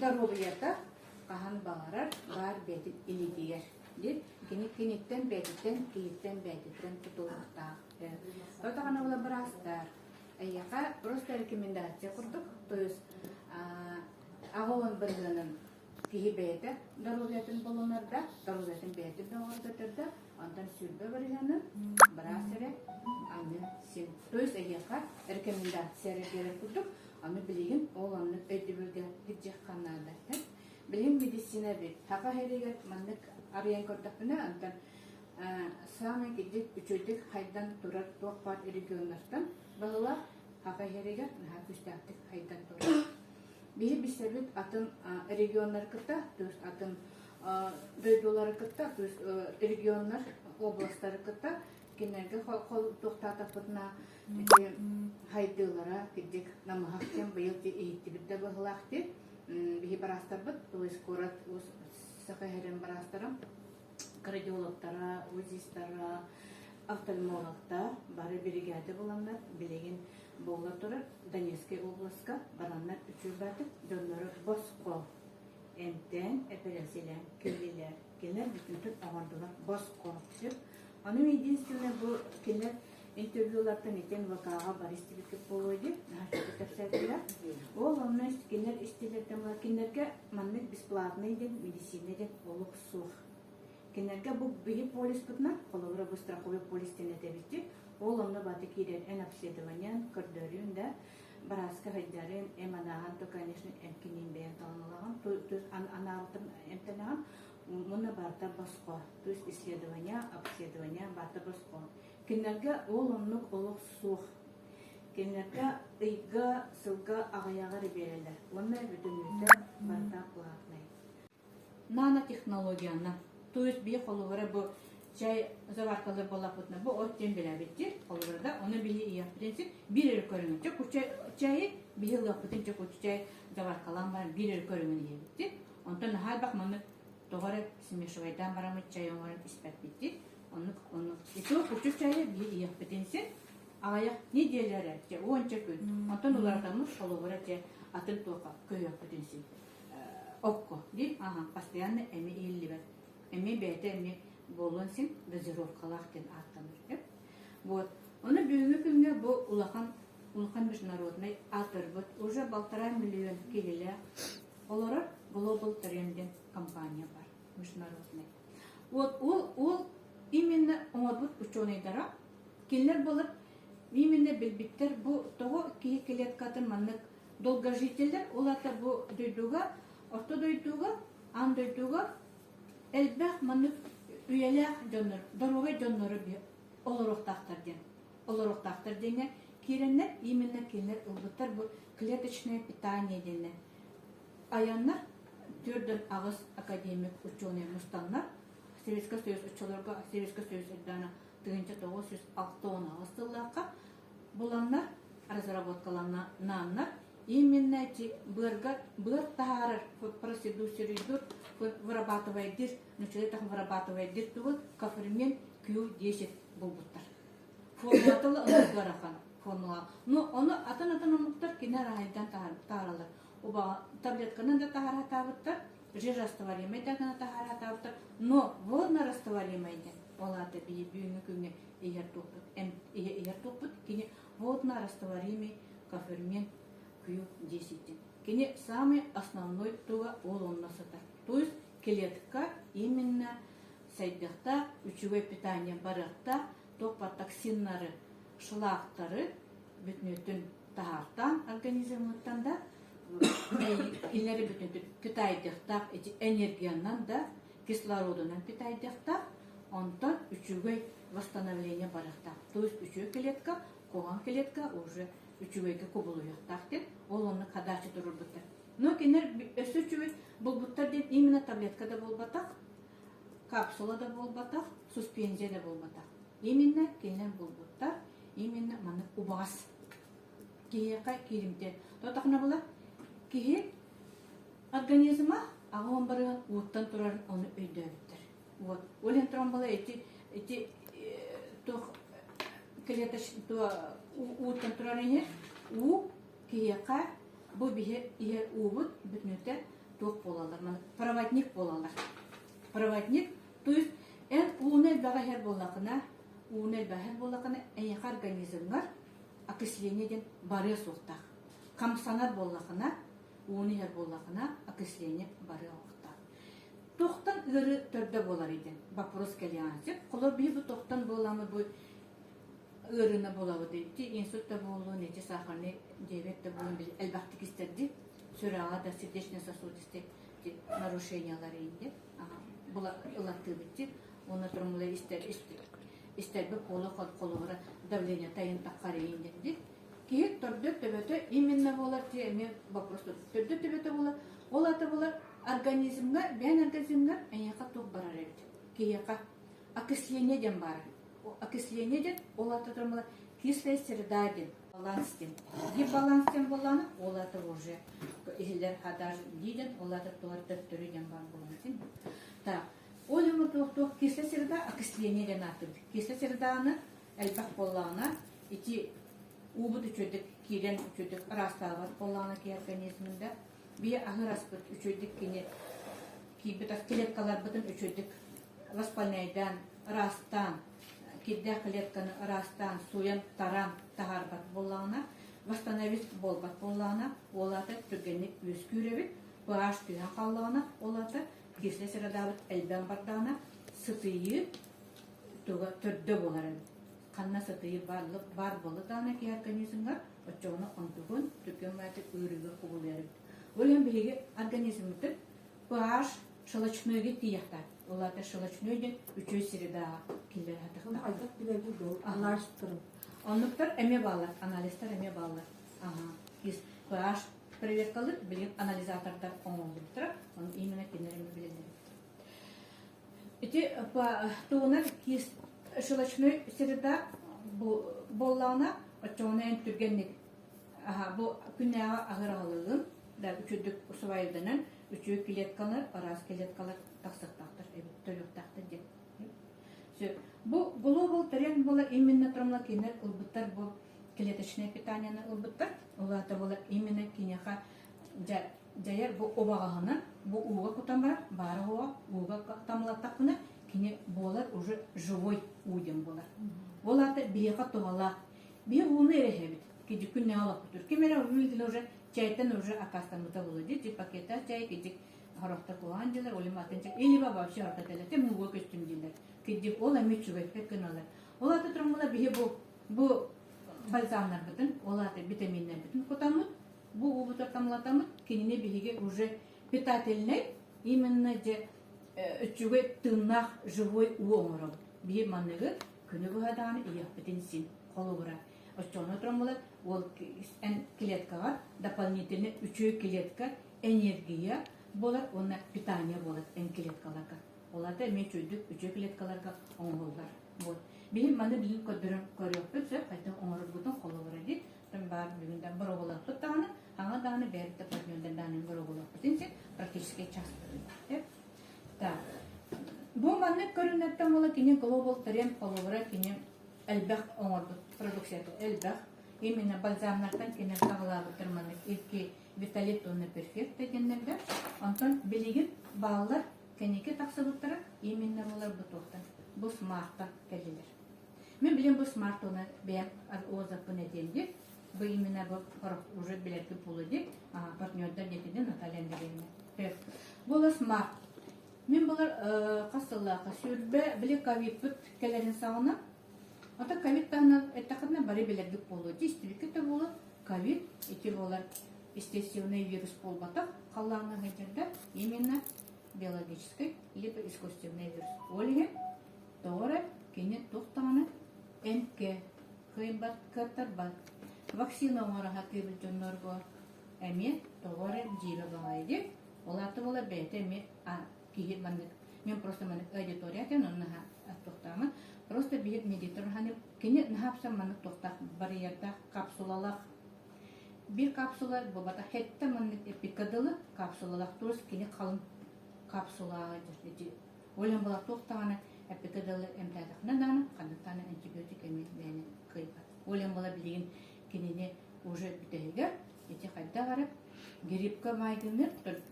Darobiyata kahan bağırar, var betit ilidiyar. Kinitten betitten, kiyitten betitten tutulmakta. Ota kana ola brastar. Ayaka просто рекомендация курдук. То есть агон биргенин киһи бэйэтэ дарубиятын болунарда, дарубиятын бэйэтин бэйэтэрда, андан сүрбэ биргенин брастере аны син. То есть айяка рекомендация бере курдук. Аны билигин ол аны өйдүбүлгө гиджекканада. Билим медицина бит. Хака херегет маннык арыян көрдөкпүнө антан самый гиджек үчөйдүк хайдан турар тоқпат регионнардан балыла хака херегет хакүстактык хайдан турар. Бихи бисебит атын регионнар кытта, то есть атын дөйдолары кытта, то есть регионнар, областтары кытта кинерге кол токтатапытына хайдылара гиджек намахтен быйыл эйиттибитте быгылакты. Бихи барастарбыт, то есть город сахарен барастарам, кардиологтара, узистара, офтальмологтар, бары бригада буламдар, билеген болла турар, Донецкий областка бараннар үчүр батып, дөннөрү боско, эмтен, эпелесилер, келилер, келер бүтүнтүн агардылар боско. Анын единственное бу келер интервьюлардан этен вакаага баристибитке болойду, хашты тапсырдылар. Ол онны келер истелерден келерге маннык бесплатный ден медицина ден олук сух. Келерге бу бии полис бутна, коловра бу страховой полис дене дебити. Ол онны баты кирен эн обследованиян көрдөрүн да бараска хайдарын эманаган то, конечно, эмкинин бен танылаган, то есть аналтын эмтенаган муна барта боско. То есть исследования, обследования барта боско. Кинерге ол оннук олук сух. Кинерге ыйга, сылга, агаяга ребелелер. Онна бүтүнүздө барта платный. Нанотехнологияна. То есть бие холугара бу чай заваркалы болапытна бу оттен билебитти. Холугарда оны бие ия принцип бир көрүнүчө кучай чай бие лапытынча кучай заваркалан бар бир көрүнүн ийбитти. Онтон халбак маны тогары смешивайдан барамы чай оңор испет битти. Onu itu küçük çayı bir yapıtınsa ağaya ne diyorlar ki 10 gün ondan ulardan şoluvara ki atın toka köy yapıtınsa okko değil aha постоянно emi illiver emi bete emi bolunsun дозировкалахтен аттанır вот onu büyük günde bu ulakan международный атырбыт уже 1,5 миллион килелер olarak global trending компания бар международный вот ол именно оңорбут ученыйдара келер болуп именно билбиттер бу того клеткатын маннык долгожительдер олата бу дойдуга орто дойдуга ан дойдуга элбах маннык үйелер жоннор дорогой жоннору би олороктактар дене киреннер именно келер улбуттар бу клеточное питание дене аяннар түрдөн агыс академик ученый мустаннар Советский Союз училарга Советский Союз элдана 1906 астыллакка буланнар разработкаларына наннар именно эти быр тахар процедуру вырабатывает дир начинает вырабатывать дир тугу кофермен Q10 булбуттар формулатылы ыныкарахан формула но оны атын умуктар кинер айдан таралар оба таблетканын да тахара табыттар жиррастворимый дагана тахара табыттар но водно-растворимый ден оларды бии бүйүнгү күнгө эгер топпут кини водно-растворимый кофермен Q10 кини самый основной туга ол оннасыдар. То есть клетка именно сайдыкта үчүгөй питание барыкта топпа токсиннары шлактары бүтүнүтүн тахартан организмыттан да илleri бүтүнүтүн питайдыктак энергиянан да кислородунан питайдыктак онтон үчүгөй восстановление барыкта. То есть үчүгөй клетка коган клетка уже үчүгөйгө кубулуяктак деп ол оны кадачы турурбуттар. Но кинер өсүчүбүт булбуттар деп именно таблеткада болбатак, капсулада болбатак, суспензияда болбатак. Именно кинер булбуттар именно маны убас. Кийека киримте. Тотакна була кихи организма агон барыган уттан турар оны өйдөбүттөр. Вот. Олен тромбола эти то клеточный то уттан турар эне у кийека бу бие убут бүтүнүтө тух болалар, проводник болалар. Проводник, то есть уунел багахер боллакына, эйх организмнар окислениеден бары суктак. Камсанар боллакына, уунел боллакына окисление бары суктак. Тохтан ыры төрдө болар иден. Вопрос келянсып, колор бир бу тохтан боламы бу ырына болабы дейти, инсультта болу, нече сахарный диабетте болу бил элбактык истерди. Сөрага да сердечно-сосудистый нарушениялар инде. Була ылатты битти. Оны турмула истер бу колора давление тайын таккары инде. Ки төрдө төбөтө именно болар теме вопрос төрдө төбөтө болар. Олаты болар организмга, бен организмга эяка тук барар эбит. Кияка окисление ден бар. Окисление ден олаты турмула кислая среда ден баланстен. Ди баланстен боланы олаты уже илер хадар диден олаты туарты төрүден бар болатын. Так, олымы тук кислая среда окисление ден атып. Кислая среданы элбак боллана ити убуду чөдүк кирен чөдүк растагы боллана ки организминде бие агыр аспыт үчөдүк кине кибет клеткалар бутун үчөдүк воспалениедан растан кидде клетканы растан суян таран тахарбат боллана восстановить болбат боллана олаты түргенlik өскүребит баш түйөн каллана олаты кисле средабыт элбен бардана сытыйы туга төрдө болар канна сытыйы бар болдана ки организмга очону онтугун түргөн маты өрүгө кубулер олен биги организмде баш шелочнойге тиякта олаты шелочнойге үчөө среда килер хатыгы Айтак билеги дол, анализтырым. Оннуктар эме балар, анализтар эме балар. Кис пH проверкалы билген анализатордар оңолдуктар, оны именно кенерем билендер. Эти туунар кис шелочной среда боллана очонен түргенник. Бу күннага агыралыгын да үчөдүк усубайдынан үчөө клеткалар, арас клеткалар таксыктактыр, төлөктактыр деп. Бу глобал тренд была именно тромлакинер улбуттар бу клеточное питание на улбуттар. Улата была именно киняха жаяр бу обагана бу уга кутамбар барова уга тамлаттакына кине болар уже живой удем болар. Улата биека товала би уны рехебит киди күнне алып тур. Кемера үлдүл уже чайтан уже акастамыта болду ди пакета чай киди харахта куан дилер олиматынча или баба шарта телете муга көстүм дилер. Киди ола мичүгөт пекеналар. Олата тромула бие бу бальзамнар бутун, олата витаминнер бутун кутамыт. Бу убутар тамлатамыт, кинине биге уже питательный именно же үчүгө тыннак живой уомором. Бие маныгы күнү бухаданы ия битинсин колугура. Очоно тромула ол клеткага дополнительно үчөө клетка энергия болар, она питание болар клеткаларга. Оларда мечөдүк үчөө клеткаларга оңолдар. Вот. Били маны билин көдөрөн көрөппүт, кайта оңорор бутун колугура ди. Тем бар бүгүндөн бир болот туттаганы, аңа даны берди партнерден даны бир болот. Бутинче практически час. Да. Бу маны көрүнөттөн бола кине глобал тренд колугура кине элбах оңорду продукцияты элбах именно бальзамнардан кине тагылабы турманы илки виталит оны перфект дегендерде. Антон билигин балалар кенеке таксыбыттара именно болар бу токтан. Бу смартта келилер. Мен билем бу смарт оны бем оза понедельник. Бу именно бу уже билетки пулы деп, партнердер детиден Наталья дегенне. Бу смарт. Мен булар касыллака сүрбе биле ковид бут келерин сагына. Ата ковид тагына этакына бары билетки пулы. Действительно болу ковид эти болар естественный вирус болбатак каллана гетерде именно биологический либо искусственный вирус. Ольге торе кине токтаны энке кыйбат катарбат вакцина оңора кебил жоннорго эми торе жиро баңайды. Оларды бола бетеме киги мен просто мен аудитория кен онна токтамын. Просто бир медитор ханып кине нахапса мен токтак бар ярда капсулалар bir kapsula babata hette man epikadalı kapsulalar turus kini kalın kapsula dedi. Olan bala toktağına epikadalı emtadakna dana kanıtana antibiyotik emilmeni kıypat. Olan bala bilgin kinini уже bitehige eti kadda varıp gripka maygınır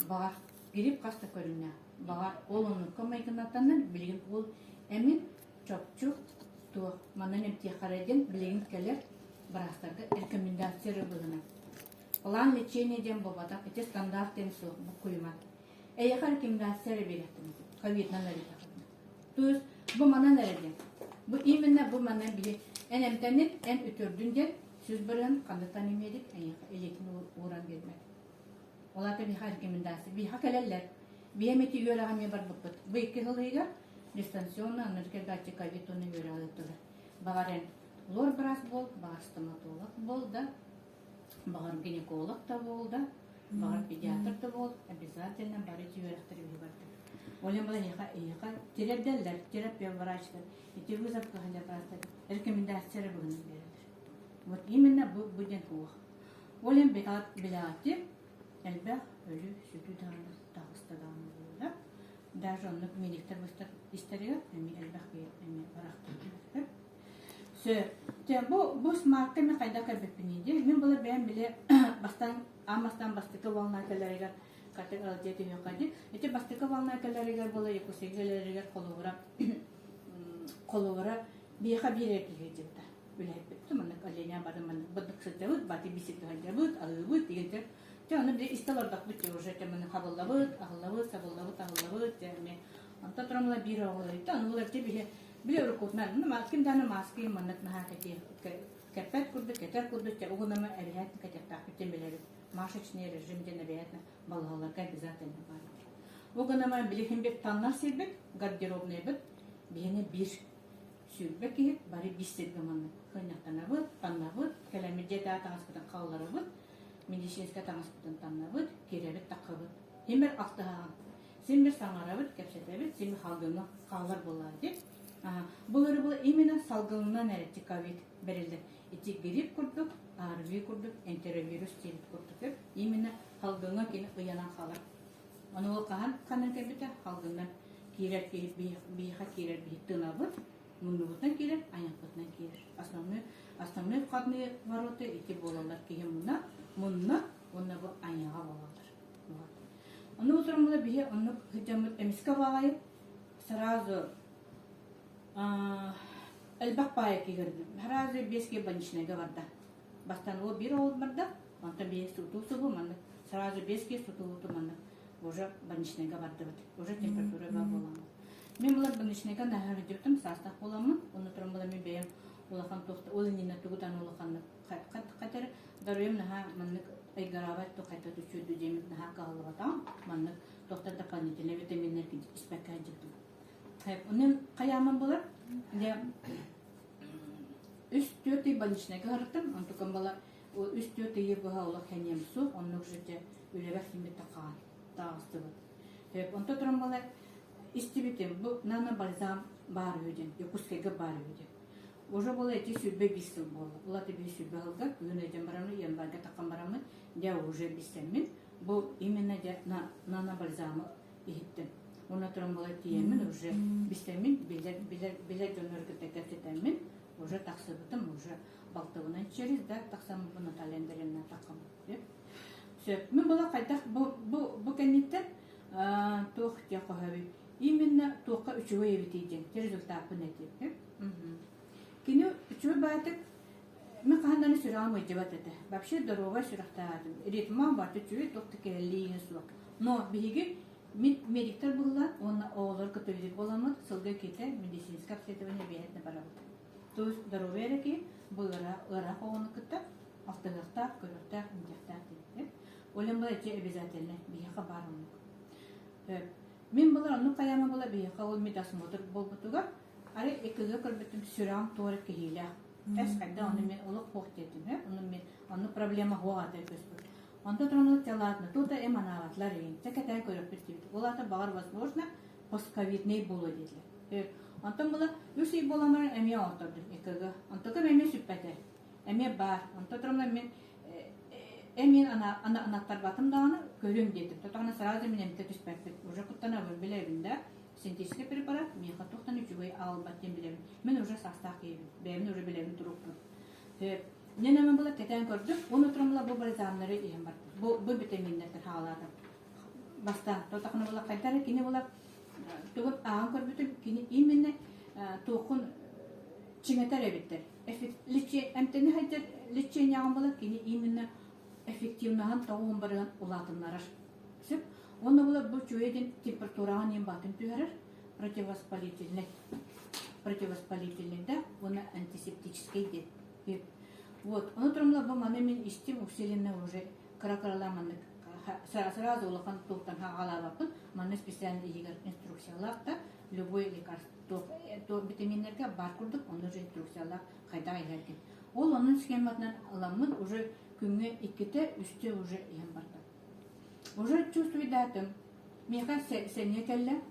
bağır грип каста көрүнө. Бага ол онун комайгынатанын билген ол эмин чопчук то манан эмти хараден билген келер барастарга рекомендация болгона. План лечения дем бобата эти стандартен со букуйма. Эйха рекомендация беретим. Ковидна нарida. То есть bu mana nerede? Bu именно bu mana bile en emtenin en ötürdünce söz bırakın kanıtan emedik en elekin uğran vermek. Ola tabi rekomendasi. Bir hakaller. Bir emeti yörağım var bu. Bu iki hılıyla distansiyonla anırken kaçı kavitonu yörağıtılar. Bağıran lor bras bol, bağır stomatolog bol da, bağır ginekolog da bol da, bağır pediatr da bol. Обязательно bağır yörağıtır bir vardır. Олем была яха терапевтлер, терапия врачтар, эти вызов когда просто рекомендации были берет. Вот именно будет плохо. Олем белати, эльбах ölü sütü dağını dağısta dağını böyle. Даже он медиктер выстар история, эми эльбах эми барахтар. Сө, bu smartка мен кайда кабепинеди. Мен была бен биле бастан амастан бастыкы волнателерге катык алжети юкади. Эти бастыкы волнателерге была якусегелерге коловара биха бирекледи. Үлеп битти. Мен каления барды мен быдык сытыбыт, бати бисик ханжабыт, алыбыт дегенде. Жана бир исталардак бит уже темен хабыллабыт, агыллабыт, сабыллабыт, теме. Анта трамла бир агыллабыт, анулар тебе билер кутман, но кимданы маски манат на хакати. Кепет курды, кетер курды, те угунама элият кетектак тембелер. Машечный режим де наверное балаларга обязательно бар. Угунама билихим бек таннар себек, гардеробный бит, бияне бир сүрбек кип, бары бистерге манны. Хынактанабыт, таннабыт, келемеде да таңаспытан калларыбыт. Медицинская таңаспытан таннабыт, керебет такыбыт. Хемер актаган. Семер саңарабыт, кепсетебит, семер халгына каллар болар деп. Булары бул именно салгынынан эрети ковид берилди. Эти грипп курдук, АРВИ курдук, энтеровирус телит курдук. Именно халгына кени ыянан калар. Аны ол канын кебите халгынан кирет кирип биха кирет битынабыт. Муннубутан кирет, аяқпытынан кирет. Основной входные ворота эти болалар кием мунна, онна бу аяга болалар. Аны утрамда бие аны хитамыт эмиска багай сразу элбак пая кигерди. Сразу беске больничныйга барды. Бастан о бир ол барды, онта бес сутусу бу маны. Сразу беске сутулуту маны. Уже больничныйга барды. Уже температура бар боламы. Мен булар больничныйга нахар диптим, састак боламы. Оны тромбала мен бем улахан тохта, ол нина тугутан улахан катер дарыем наха маннык айгарават то кайта түчүдү демит наха калыбатам. Маннык тохта дополнительный витаминнер испекка диптим. Onun kayamam bular, ya üst dörtü banişnege harıttım, antukam bala o üst dörtü yer bu havalı kenyem su, onun üzerinde üleve kimi takan, dağıstı bu. Hep onta durum bala istibitim, bu nana balzam bar ödün, yokuskege bar ödün. Oja bala eti sürbe bisil bala, ula tebi sürbe halga, yönecem baramı, yanbarga takan baramı, ya oja bisemin, bu imene de nana balzamı ihittim. Ona trambola tiyemin уже бистемин билер дөнөргө текетемин уже таксыбытым уже балтыгынан через да таксам буну талендеринен такам деп. Сөп мен була кайта бу кенниттер тох якаби именно тока үчөй битиден результат бунети деп. Кине үчөй батык мен канданы сүрәмө дебат эте. Вообще дорога сүрәктәдим. Ритма баты үчөй токтыкеллиген сук. Но биги медиктер булла, он олар көтөйдүк боламыт, сылга кете медицинское обследование бейтне барабыт. То есть здоровье ки булара ара хоны кытта, автогакта, көрөктә, инжекта дип. Олем бала эти обязательно бияка барым. Мен булар аны каяма була бияка ол медосмотр болбутуга, аре экеге көрбөтүм сүрам тора килеле. Эс кайда аны мен олук поктетим, аны проблема хуата көспөт. Анда тронут телатны, тут эманаватлар ин. Текетен көрөп битти. Оларда бар возможно постковидный болу дедилер. Антон була үсүй боламар эме отурду экеге. Антока эме сүппете. Эме бар. Антон тромна мен эмен анаттар батым даганы көрөм дедим. Тотана сразу мен эмте түспөт. Уже куттана билебинде синтетический препарат меха токтан үчүгөй албат дем билебин. Мен уже састак ебин. Бемин уже билебин туруппун. Ненемен була кетен көрдүм. Оны тромла бу балзамлары ийем бар. Бу витаминдер халада. бастан. Тотақны бола қайтары кені бола тугун аан көрбүтүн кини именно туукун чиңетер эбиттер. Личи эмтени хайдер леченияган бола кини именно эффективнахан тоогун барыган улатыннарар. Сөп, оны бола бу чуедин температураган ем батын түйерер, противовоспалительный да, оны антисептический дед. Вот, оны тромла бу маны мен истим усиленно уже каракараламаннык сразу улахан туктан хагалабапын, маны специально игер инструкцияларда любой лекарство, то витаминлерге бар курдук, оны же инструкциялар кайда айларген. Ол onun схематынан аламын уже күнгө 2-те 3-те уже ем барда. Уже чувствую датым. Меха сене келле.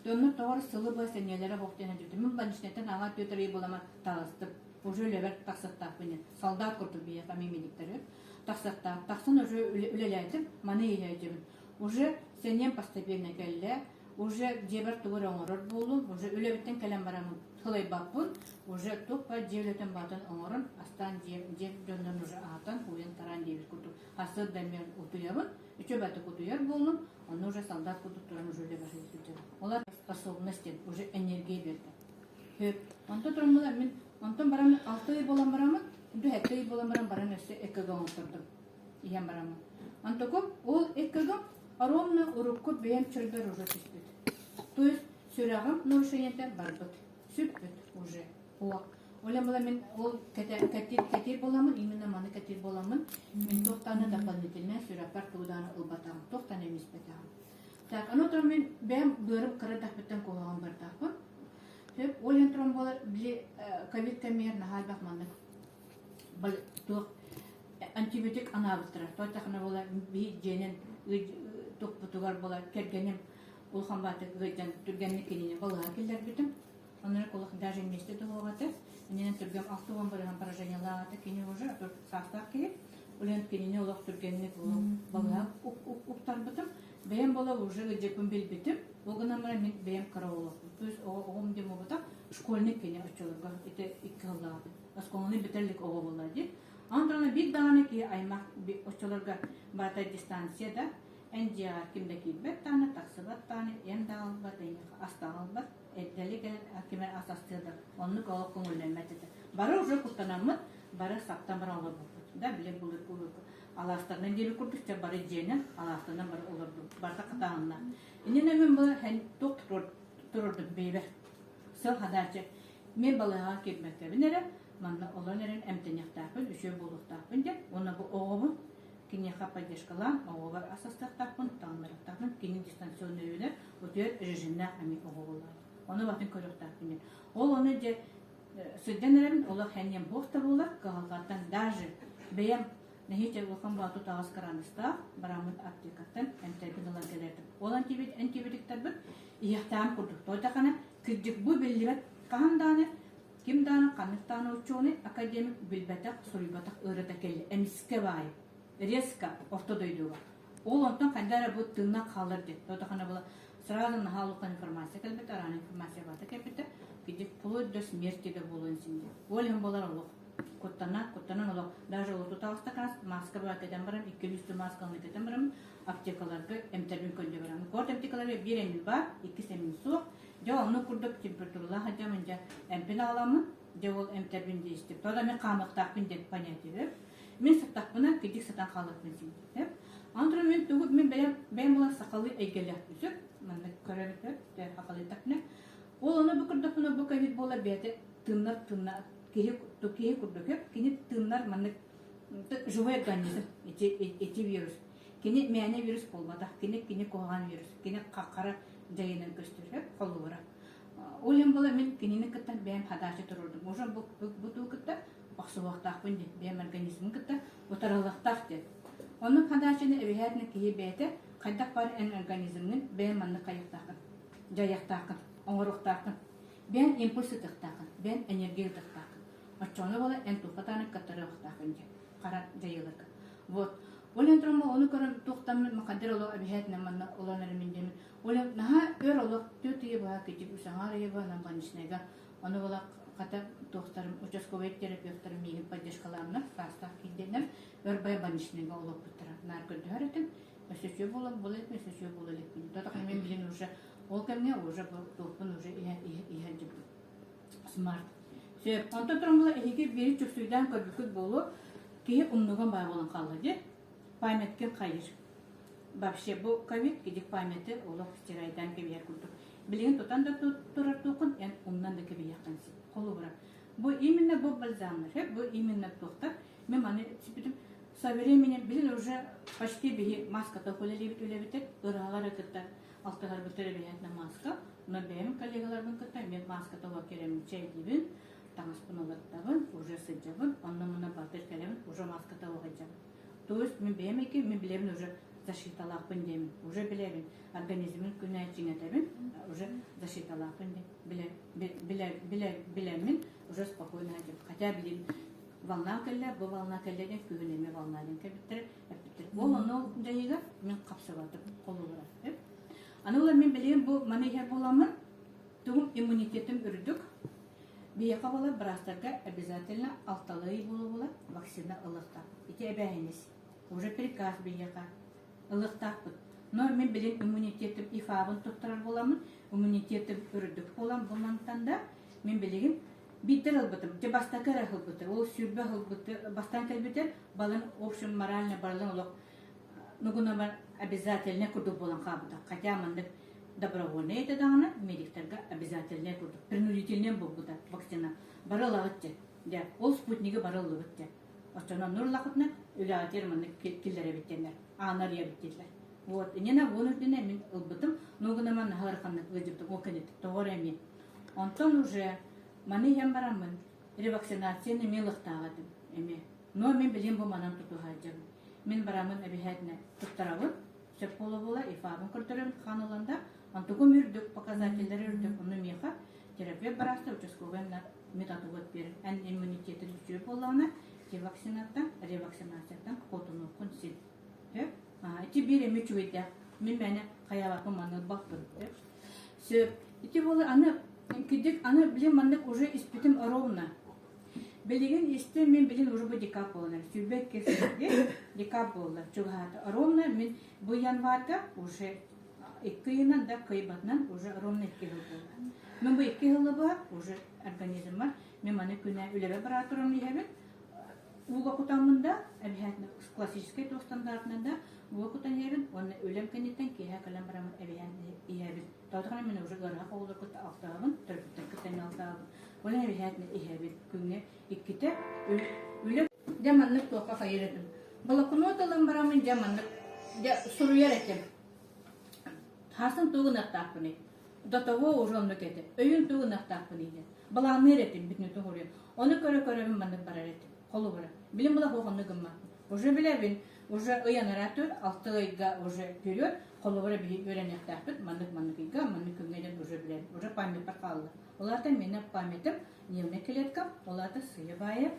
Тонну товар сылы бай сенелere боқтена жүрді. Мен банишнеттен аңа төтірей болама тағыстып. Уже левер тақсаттақ бені. Солдат құрды бия камемеліктері. Тақсаттақ. Тақсын уже үлеләйтім. Маны еләйтімін. Уже сенем постепенно келле. Уже дебір туғыр оңырыр болу. Уже үлебіттен кәлем барамын. Хылай баппын. Уже тупа девлетен батын оңырын. Астан дев жөнден уже атын. Уен таран девіл күрді. Асыр дәмен ұтуябын. Üçe batı kutuyor buldum. Onu уже солдат кутуп туран уже лебаши сүтер. Олар способность уже энергия берди. Хеп. Онто турмула мен онтон барам 6 ай болам барам. 7 ай болам барам эсе эккага отурдум. Иям барам. Онтоко ол эккага аромна урукку бем чөлбөр уже түспүт. То есть сөрагым ношенете барбыт. Сүппүт уже. Олам була мен ол катир боламын, именно маны катир боламын. Мен тоқтаны дополнительно сөрапар туданы ылбатам. Тоқтаны эмес бетам. Так, анотон мен бем бырып кырдак беттен коган бардакпын. Деп олен тром болар били ковид камер нахалбак маны. Бал ток антибиотик анабыттыра. Тойтакны болар би женен ток бутугар болар кергенем улхан баты гыйдан түргенне кенене балага келдер битим. Онları kolak даже месте договаtes. Ненен түргем алтуан барыган поражение лагата кене уже састак келип. Олен кенене олак түргенне балага уктар битим. Бем бала уже жепин билбитим. Огына мен бем караулак. То есть огом дем обата школьник кене очолга. Ите иккалады. Асконы битерлик ого болады. Андрана бик даны ки аймак очолорга бата дистанцияда NDR kimde kibet tane taksıbat tane endal bat astal bat eddelige kimer asastırdı. Onu kalıp kumullenmedi. Bara уже kutlanamı bara saptan bara olur bu. Da bile bulur. Alastarından deli kurdukça bara jenen alastarından bara olurdu. Barda katağınla. İnne men bu hen doktor dururdu bebe. Sıl hadarca men balığa gitmekte binere manna olanların emteniyaktarpın üçe buluktarpın de ona bu oğubu кинеха поддержкалан, оғылар асастақтақпын, таңырықтақпын, кенен дистанционный өйлер, өтер режимна әмі оғылар. Оны батын көріқтақпын. Ол оны де сөйден әрін, олар хәнен боқта болар, қағалғаттан даже бәйім нәхетер олқан бату тағыз қараныстақ, барамын аптекаттан әмтәрбін олар келерді. Ол антибиотиктар бір, ияқтағын құрдық. Тойтақана күрдік бұл білдібет қағанданы, кім даны, қанықтаны ұчуыны академик білбәтақ, сұрыбатақ ұрыда келі, әміске байып. Резко ортодойдуга. Ол онтон кандара бу тынна калыр деп. Тодахана була сразу нахалука информация келбет, аран информация бата келбет. Киди вплоть до смерти да болон синде. Олем болар олук. Коттанан олук. Даже ол туталыста крас маска ба кетен барам, 200 масканы кетен барам, аптекаларга эмтербин көнде барам. Корт аптекаларга бир эмил бар, 2 семин сук. Жа оны курдук температурла хадамын жа эмпин аламын. Жа ол эмтербин дейстип. Тода мен камыктакпын деп понятие. Мен саттақпына кедек сатан қалып менсен. Андыры мен түгіп, мен бәйім болан сақалы әйгелі үсіп, мәнді көрәліктер, ақалы тақпына. Ол оны бүкірдіқпына бұл ковид бола бәді тыннар, кейі күрдік, кені тыннар мәнді живой организм, эти вирус. Кені мәне вирус болмадақ, кені қоған вирус, кені қаққара жайынан көстіріп, қолы бұра. Ол ем бола мен кенені күттен бәйім хадашы тұрырдым. Уже бұл күтті Бақсуақтақпын деп, бәйім организмін күтті, ұтарылықтақ деп. Оның қадашыны әбейәтіні кейі бәйті, қайдақ бар ән организмнің бәйім манны қайықтақын, жайықтақын, оңырықтақын, бәйім импульсы тұқтақын, бәйім энергия тұқтақын. Отчоны бола ән тұқатаны каттырықтақын деп, қара жайылықы. Вот. Олен тұрымы оны көрім тұқтамын мақадыр олық әбейәтіні манны оланары мендемін. Олен наға өр олық төтіге бұға кетіп, үсаңар ебі нанғанышынайға. Оны олақ Ката тохтарым участковый терапевттарым мигин поддержкаларына састав кидденер өрбай банишнега олоп бутара. Нар көрдөрөтүн, өсөчө болот, уже ол кемне уже толпун уже иһә смарт. Сөп, онто тромла эһиге бери чөксүйдән көрбүкүт болу кие умнуган бай болан калды. Памяткен кайыр. Вообще бу ковид кидик памяти олох стирайдан кебияр курдук. Билген тотан да турар тукун, эн умнан да кебияр канси. Колу бара. Бу именно бу бальзамы, бу именно тохта. Мен аны типитим со временем билин уже почти биги маска тохулелебит үлебитек, ырагалар кытта алтыгар бөтөрө биятна маска. Но бем коллегаларым кытта мен маска тога керем чей дибин, таңас пуналаттагын, уже сыджабын, онна мына батыр келем, уже маска тога жабын. То есть мен бемеки, мен билебин уже защиталапын деймін, уже білемін, организмін күнә жеңетебін, уже защиталапын деймін, білемін, уже спокойно деймін. Хотя білемін, волна кәлі, бұл волна кәлі күгінеме волнален кәбіттірі, ол оны жәйіға мен қапсыватып қолу бұрат. Анылар мен білемін, бұл манайхер боламын, тұғым иммунитетім үрдік, бейеқа бола бірастарға обязательно алталығы болу вакцина ылықтап. Ите әбәйінес, уже приказ бейеқа. Ылықтақпыт. Но мен білен иммунитетім ифабын тұқтырар боламын, иммунитетім үрдік болам болмантанда, мен білеген биттер ылбытым, же бастакар ылбыты, ол сүрбі ылбыты, бастан кәлбетер, балын общем морально барлын олық, нұғына бар обязательно күрдік болан қабыда. Хотя мандық добровольно еді дағына, медиктерға обязательно күрдік. Принудительнен бұл бұда вакцина. Барыл ағытте, ол спутнигі барыл ағытте. Остана нур лақытна, үлі ағытер мандық келдері біттендер. Анар ябиттилер. Вот, нена вонудина мен ылбытым, нугына ман харханны выжиптым, окенет, тоғырами. Онтон уже маны ям барамын, ревакцинацияны мен лықтағадым, эме. Но мен білем бұл манан тұтуға жабым. Мен барамын әбихәтіне тұттарабын, сөп бола, ифабын күртірім қаныланда, антуғым үрдік, показательдер үрдік, оны меха, терапия бараста, участковый методуғыт берін. Ән иммунитеті düşür болауына, ревакцинаттан, ревакцинацияттан қотыны құн сел. Ити бире мечуйда, мен мәне қаябақым аны бақтым. Сөп, ити болы аны, кедек аны білем мандық уже испитім ровно. Білеген есті мен білен уже бұл декап болы. Сүрбек кесінде декап болы. Чуғаты ровно мен бұл январда уже 2 йынан да кайбатынан уже ровно 2 жыл болы. Мен бұл 2 жылы ба, уже организм бар. Мен маны күнә үлебе бар атырым ехебет. Уға құтамында, әбіхәтіні классический тоқ стандартында, уға құтан ебін, оны өлем кәнеттен кейе кәлем барамын әбіхәтіні ебін. Таудығына мен уже ғырға қоғылыр күтті алтағын, түркіттен күттен алтағын. Оны әбіхәтіні ебін, күнге иккіті өлем жаманлық тоққа қайыр едім. Бұла күн отылым барамын жаманлық, сұруяр етім. Хасын туғын ақтақпын еді. Дотово уже оны кәді, өйін туғын ақтақпын еді. Бұла аныр етім, бүтіні тұғыр еді. Оны көрі-көрі мандық барар етім. Холу бара. Билим була хоғанны гымма. Уже билебин, уже ыянаратыр, 6 айга уже вперед, холу бара билip öğrenektarpıt, manlık iga, manlık kümeden уже bilebin. Уже память парқалды. Оларда мені памятым, невне келеткам, оларда сыйы байы,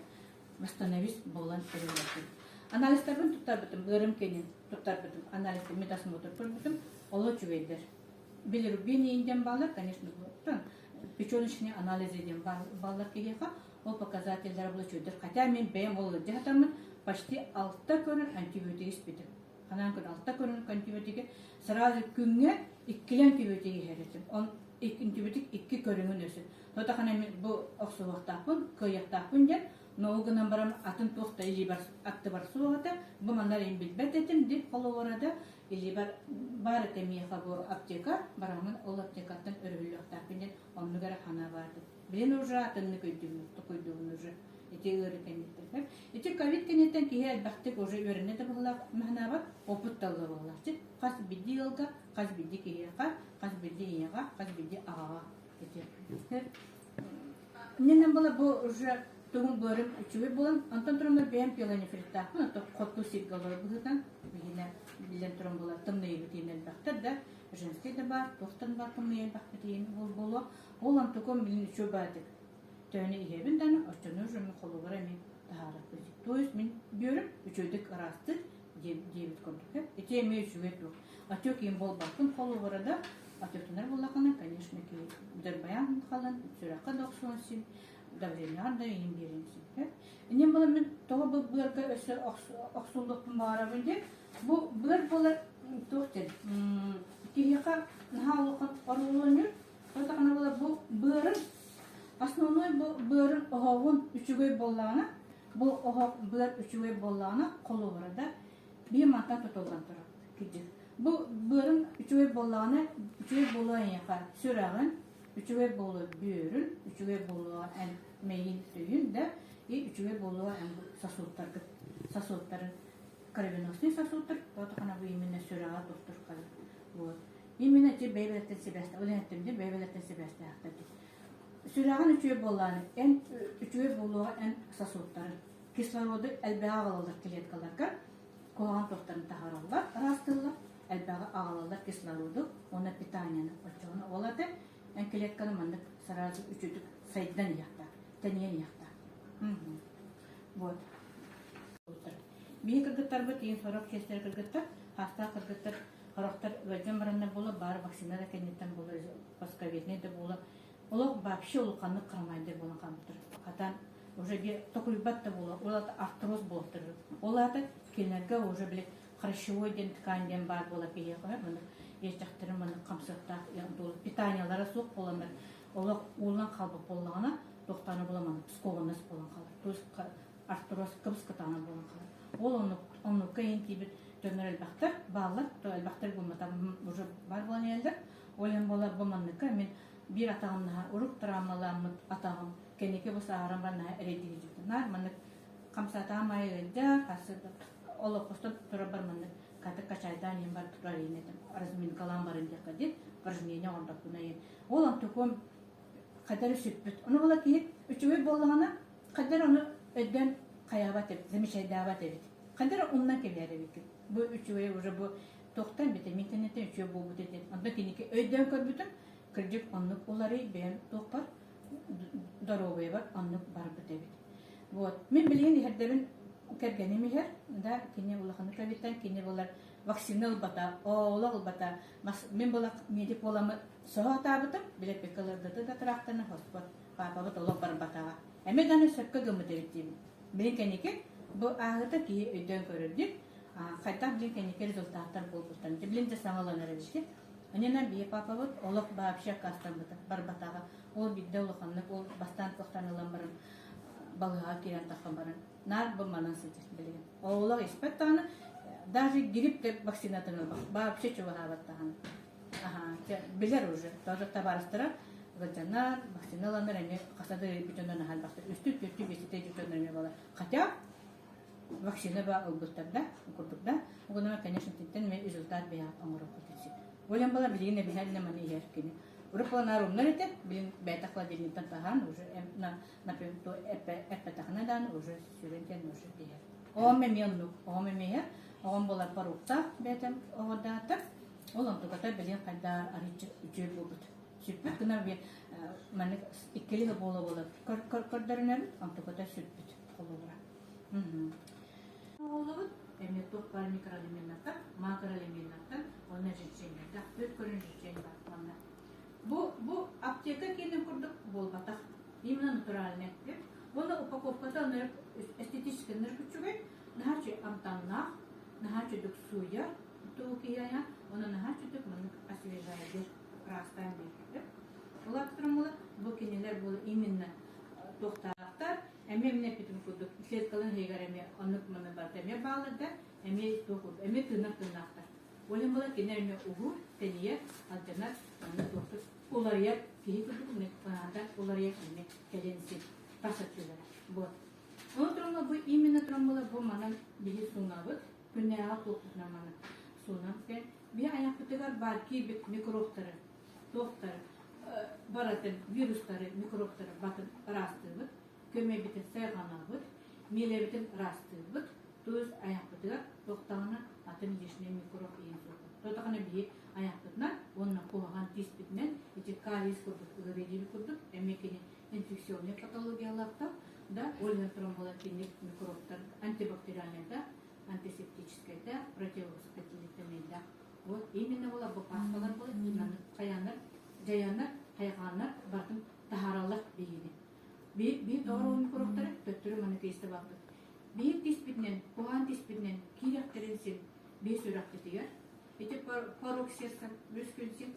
восстановись болан өрелетін. Анализтарбын тұттарбытым, ғырым кенен тұттарбытым, анализді метасмотр көрбітім, олы чүвейдер. Билирубин ейінден балар, конечно, печеночный анализ еден балар кегеға, ол показательдер бұл чөйдір. Хотя мен бәйім олы жағатармын, почти 6 көрін антибиотик іспетім. Қанан күн 6 көрін антибиотикі, сразу күнге 2 антибиотики әретім. Он антибиотик 2 көріңін өсін. Тота қана мен бұл оқсы вақтақпын, көйяқтақпын ден, но оғынан барам атын тоқта или бар атты бар суағата, бұл мандар ең білбәт етім деп қолы орада, или бар етемеға бұл аптека, барамын ол аптекаттан өргілі вақтақпын ден, оны ғара қана барды. Білен уже атынны көйдігін уже. Эти өрекенеттер. Эти ковид кенеттен кие әлбәқтік уже өрінеді бұғылақ мәхнабат, опыт талғы бұғылақ. Қас білді елға, қас білді киеға, қас білді еға, қас білді ағаға. Ненен бұла бұл уже тұғын бөрім үчуі болын, антон тұрымдар бәйім пиеланефриттақ. Мұны қотлу сетгалар бұғыдан, білен тұрым бұла тымны ебітейін әлбәқтір да, женский да бар, тоқтан бар тымны әлбәқтірейін болу. Ол антықом білін үчу бәдік. Тәне ебін дәні, өстіні жүрмі қолы бар әмен тағарап көзік. То есть мен бөрім үчөйдік арастыр дебіт көндік. Эти әме үчует бұл. Атек ең бол бақын қолы барада, атектінер болақына, конечно, бір баян қалын, сүраққа доқсуын сен, давлениар да ең беренсін. Енен бұл мен тоғы бұл бұрға өсі оқсулықпын бағара білден, бұл бір болар тоқтен. Кейі Итака нахалукан орулунур. Отакана була бу бырын основной бу бырын оговун үчүгөй боллана. Бу ого быр үчүгөй боллана колу барада бир мата тотолган турат. Киди. Бу бырын үчүгөй боллана, үчүгөй болуан яка сүрагын, үчүгөй болу бүйөрүн, үчүгөй болуан мейин түйүн да, и үчүгөй болуан сосудтарын кровеносный сосудтар, отакана бу именно сүрага доктор калды. Вот. Именно те бейбелеттен себесте, олентемде бейбелеттен себесте актады. Сүрагын үчүгөй болланы, үчүгөй болуан сосудтарын кислороду элбега агалалар клеткаларга коған тоқтарын тахаралар, растылар, элбега агалалар кислороду, оны питанияны очоғына олады, клетканы мандык сразу үчүдүк сайдан яқта, тәнен яқта. Вот. Бейі кыргыттар бұд, ең сорок кестер кыргыттар, хаста кыргыттар, хорақтар өйден баранна болы, бары вакцинада кенеттен болы, пасковетне де болы, олық вообще олыққанлық қырмайды болын қамытыр. Қатан уже bir токулбатта болу, олаты артроз болуптыр. Олаты келнерге уже біле харчевой ден тканден бар бола пейе қойыр, мұны ешжақтыры мұны қамсықтақ, питаниялары соқ боламыр. Олық олан қалбы болағына, тоқтаны боламаны, пскованыз болан қалыр. Тоз артроз кыбыс қытаны болан қалыр. Ол оны кайын кейбір төнер әлбақтар, бағылар, әлбақтар болмата уже бар болан елдер. Олен бола болманныққа мен bir atağımla uruk travmalarımı atağım kendike bu sağıram bana erediği nar manık kamsatağım ayırınca kasıdı olup postu turabar manık katı kaçaydan yembar turar yenedim arazmin kalan barınca kadir varjmiyene onda kunayın olan tukum kadarı sütbüt onu ola ki üçüve bollağına kadar onu ödden kayabat edip zemişe davat edip kadar ondan kebiyer edip bu üçüve bu tohtan bitir internetten üçüve bu dedi onda kendike ödden körbütüm Kırcık anlık oları ben topar darovaya var anlık var bitebilir. Вот. Мен bileyim herderin kergeni her da kine ulakını kabitan kine bolar vaksinal bata oğlak bata men bolak medip olamı soğuk tabıtım bile pekalarda da traktana hospot papa bat olak bar bata. Eme dana sakka gömü derittim. Ben kenike bu ağıta ki ödön görüldü. Kaytan ben kenike rezultatlar buldutan. Bilin de sağlanır işte. Анена бие папа вот олох вообще кастан барбатага ол бидде олоханны ол бастан тохтанылан барын балыга кирен тахан барын нар буманан сетес билген олох испеттаны даже грипп деп вакцинатаны вообще чувахаваттан билер уже тоже табарыстыра ваджанар вакциналандар эме касады бүтөндөн халбакта үстү төттү бесите бүтөндөн эме бала хотя вакцина ба олбуттарда курдукда угуна конечно титтен мен результат бия аңырып кетси Олем бала билгене бихәлне маны яркене. Урыпланар умнарите, билин бәтәкла дигән тантахан уже например то эппетахнадан уже сүрентен уже дигән. Оме менну, оме мея, ом болар парукта бәтәм огадата. Олам туката билин кайда арычы үчү булды. Сүппет гына бе маны иккеле бола. Кордорнер ам туката сүппет колора. Олабыт эме топ бар микроэлементтар, макроэлементтар, оны жечеңдер, төт көрүн жечең бар аны. Бу аптека кенен курдук болбатак, именно натуральный деп. Буны упаковкада аны эстетический ныркучугай, нахачы амтаннах, нахачы дук суя, туукия, оны нахачы дук маны освежает, растан деп. Олар турмулы бу кенелер бул именно токтактар Эмне питим кудук, клеткалын хейгареме аннык маны бартеме балыда, эме токуп, эме тынак-тынакта. Олем бала кенерме угу, тение, алжанат, аны токтук. Улария кии кудук, не панада, улария кеме келенси, пасатчылар. Вот. Он тромла бу именно тромла бу манан биги сунабыт, күннега токтукна манан сунапкен. Би аяктыгар бар ки бит микробтары, токтары, баратын вирустары, микробтары батын растыбыт. Köme bitin sayğana bud, mile bitin rastı bud, tuz ayak bıtıgar, toktağına atın yeşine mikrop iyin soğuk. Toktağına bir ayak bıtına, onunla kulağın tis bitinen, içi kalis kurduk, ıgırıcılı kurduk, emekini enfeksiyonlu patologiyalarda da olgan trombolatинlik mikroplar, antibakteriyallarda, antiseptическийда, противовоспалительныйда. Вот именно ола bu pastalar болот, каянар, жаянар, кайганар, бардым тахаралар бейини. Bir doğru mikropları töttürü manı testi baktık. Bir tespitinen, puan tespitinen, kirakterensin bir süraklı diyor. Эти порог сердца выскользит,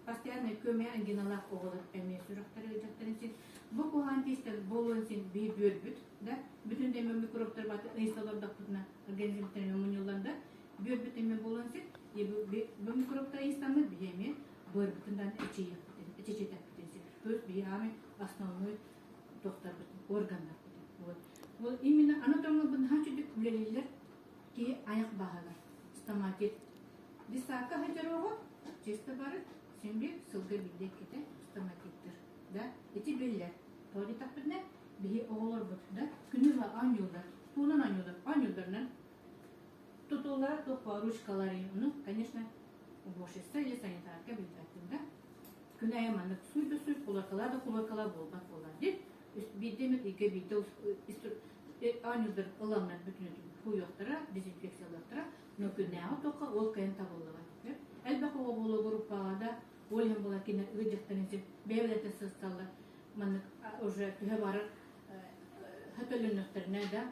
постоянно көмей ангиналар оғылыр, әме сұрақтары өтектерінсін. Бұл қоған тестер болуынсен бей бөлбіт, да? Бүтін деме микробтар баты ұйысталарда құтына организмтеріне мұныланда, бөлбіт деме болуынсен, бұл микробтар ұйыстамы бейеме бөлбітіндан әчечетек бітінсен. Төз бей ами основной тоқтар бітін, органдар бітін. Ол именно анатомия бұны ханчудық үлелелер ки аяқ бағалар, стоматит. Дисака хачароға, честі бары, сенбе сылғы білдек кете стоматиттер. Да, эти беллер. Тоди таппыдне, бихи оғылар бұд, да, күніға ан юлдар, туынан ан юлдарынан тутулар, тоқпа ручкалары, ну, конечно, убошеста или санитарка білдіраттың, да. Күні аяманық суй, кулакала болбат болар, деп, бидемет иге биде ан юлдар ылаңнан бүтінетін хуйоқтара, дезинфекциялықтара, но күнәға тоқа ол кайын табылыға. Әлбәқ оға болу группаға да, олем бола кені ұйдықтарынсы бәйбілеті сысталар, уже түхе барыр хөтөлінліктеріне да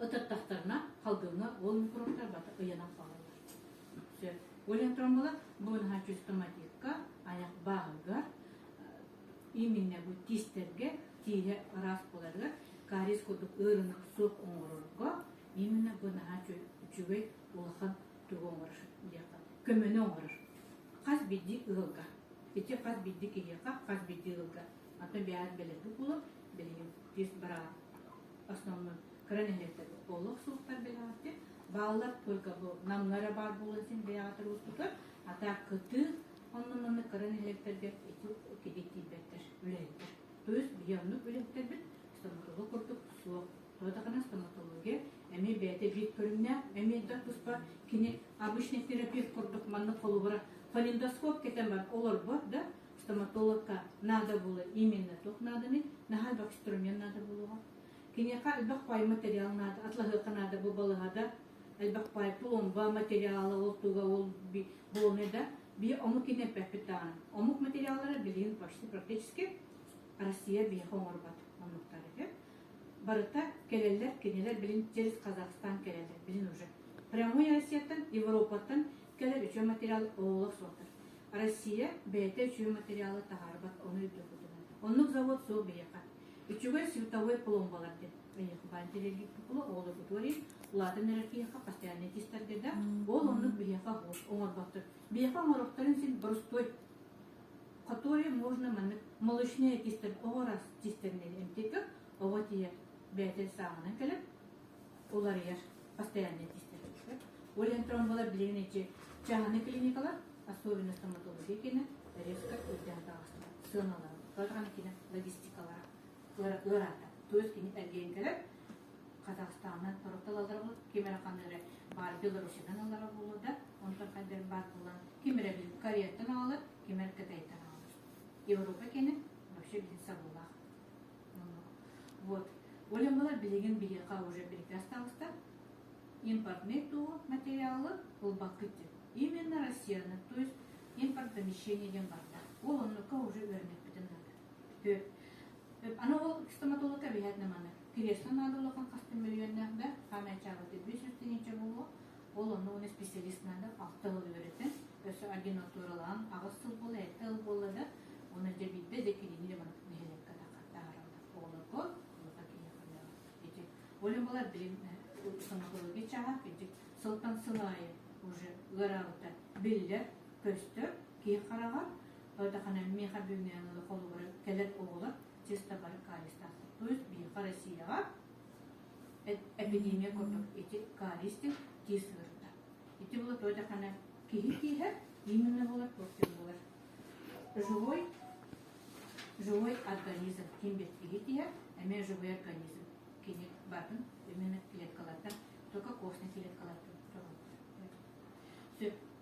ұтыттақтарына қалдығына ол микробтар баты ұянан қалалар. Олем тромбола бұғын хачу стоматикка, аяқ бағыға, именно бұл тистерге тиге рас боларлар, карис koduk ırınık soğuk oңғырырға, именно бұны хачу үчігей улахан түгі оңғырыр, көмені оңғырыр. Қаз бейді ұғылға. Ете қаз бейді кейеқа, қаз бейді ұғылға. Ата бәйәд бәледі бұлы, бәлеген тез бұра основны кранелектер олық суықтар бәләғатты. Бағылар только бұл намлары бар болысын бәйәғатыр ұстықыр. Ата қыты оннымыны кранелектерге кедетті бәттер, үләйдер. Төз бейәмні үләйдер біт, стоматолог құрдық суық. Тоғдағына стоматология, әме бәйді бейт көрімне, әме да тұспа кені обычный терапевт құрдық манны қолы бұра. Фалендоскоп кетен бар, олар бар, да? Стоматологка надо было именно тох надо, нахальбак инструмент надо было. Кенеха альбак пай материал надо, атлахыка надо было, да? Альбак пай пломба материалы олтуга ол болны, да? Би омук кене пәпітан. Омук материалары білген почти практически Россия бейхі оңырбат омуктары. Барыта келелер, кенелер білін через Казахстан келелер, білін уже. Прямой Россияттан, Европаттан келер үші материал оғылық соқтыр. Россия бәйті үші материалы тағарбат оны өтігудыны. Онық завод сол бейеқа. Үшіге световой пломбалар деп. Бәйеқі бәнтелерге күпілі оғылы бұтуари, ұлатын әрекееқа постоянный тестергеді. Ол онық бейеқа оңырбаттыр. Бейеқа оңырықтарын сен брустой, который можно молочные тестер, оғырас тестернелі әмтекі, оға тие бәйтел сағынан келіп, олар ер постоянный тестер. Олен тромбалар білігінече жағаны клиникалар, особенно стоматология кені, резко өзден тағыстылар, сыналар, қалған кені логистикалар, ұрата. Төз кені әрген келіп, Қазақстаннан тұрықтал алдар бұл, кемері қандары бар Белорусиядан алдар болу да, онтар қандары бар болған, кемері білім Кореяттан алар, кемері Кытайттан алар. Европа кені вообще білін сабылақ. Вот. Олен болар білеген бейеқа уже бірге асталыстар, импортный туғы материалы бұл бақытты. Именно Россияны, то есть импорт замещениеден барда. Ол оннука уже өрнек бітін надо. Ана ол стоматологка бейхет наманы. Кресло надо олақан қастын миллионнан да, қамай чағыды 500-тенече болу. Ол оны специалист надо 6 ыл өретін. Өсі агенатуралан ағыз сыл болу, 2 ыл болу да, оны жабидді зекелені де бұны нехелекка тағаралды. Олы қол, олыға кейеқалығы. Олен болар білім стоматология чаға, сылтан сылайы уже ғырауыта білдер, көстір, кей қарағар, Тойдақана меха бүйінені қолы бұры кәлер оғылар, теста бары каристасы. То есть бейха Россияға эпидемия көрдік, еті каристі тез ғырда. Еті бұлы тойдақана кейі именно болар, көстер болар. Живой организм, кембет кейі әме живой организм. Кенек батын, именно клеткалардан, только костный клеткалардан.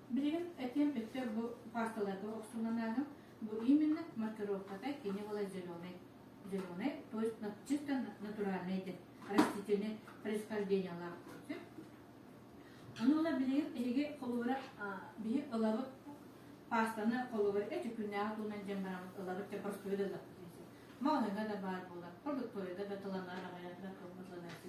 Білген әтем бітті бұл пасталарға оқсуланағым, бұл именно маркировкада кене была зеленый. Зеленый, то есть чисто натуральный ден, растительный происхождение лағып. Оны ола білген әйге қолуыра бейі ылабы пастаны қолуыра әчі күнне ағылынан жан барамыз ылабы те простойда да. Мағына да бар болар, продукторияда да тыланар ағайында тылмызланайсы.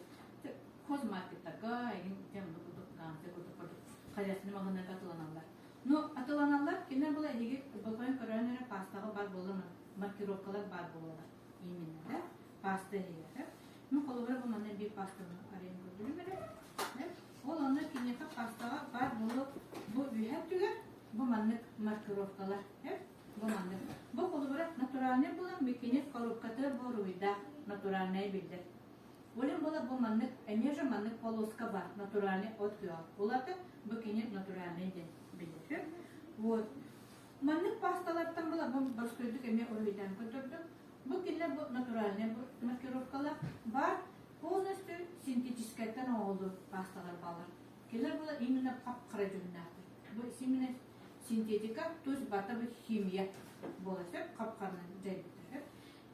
Хозмаркеттарға әйін темді күдік ғамсы күдік продукт. Хайясыны мағынарға атыланалар. Но атыланалар, кенен бұл әйге бұлғайын көрәнері пастағы бар болыр, маркировкалар бар болыр. Именно, да? Пасты әйге, да? Мен қолығыра бұл маңнан бір пастыны арайын көрдірім әрі. Ол оны кенеқа пастаға бар болыр, бұл үйәп түгер, бұл маңнық маркировкалар, бұл маңнық. Бұл қолығыра натуральный болыр, мекенет коробкаты бұл руйда натуральный білдір. Олен бола бұл маңнық, әмежі маңнық полоска бар, натуральный от күйал. Олаты бұл кенет натуральный ден білдір. Вот. Маңнық пасталардан бола бұл бұрскөйдік әме ойдан көтірдік. Бұл кенлер бұл натуральный маркировкалар бар, полностью синтетическайдан оғылды пасталар балар. Келер бола именно қап-қыра жүннаты. Бұл именно синтетика, то есть бата бұл химия боласы, қап-қарынан жайбеттір.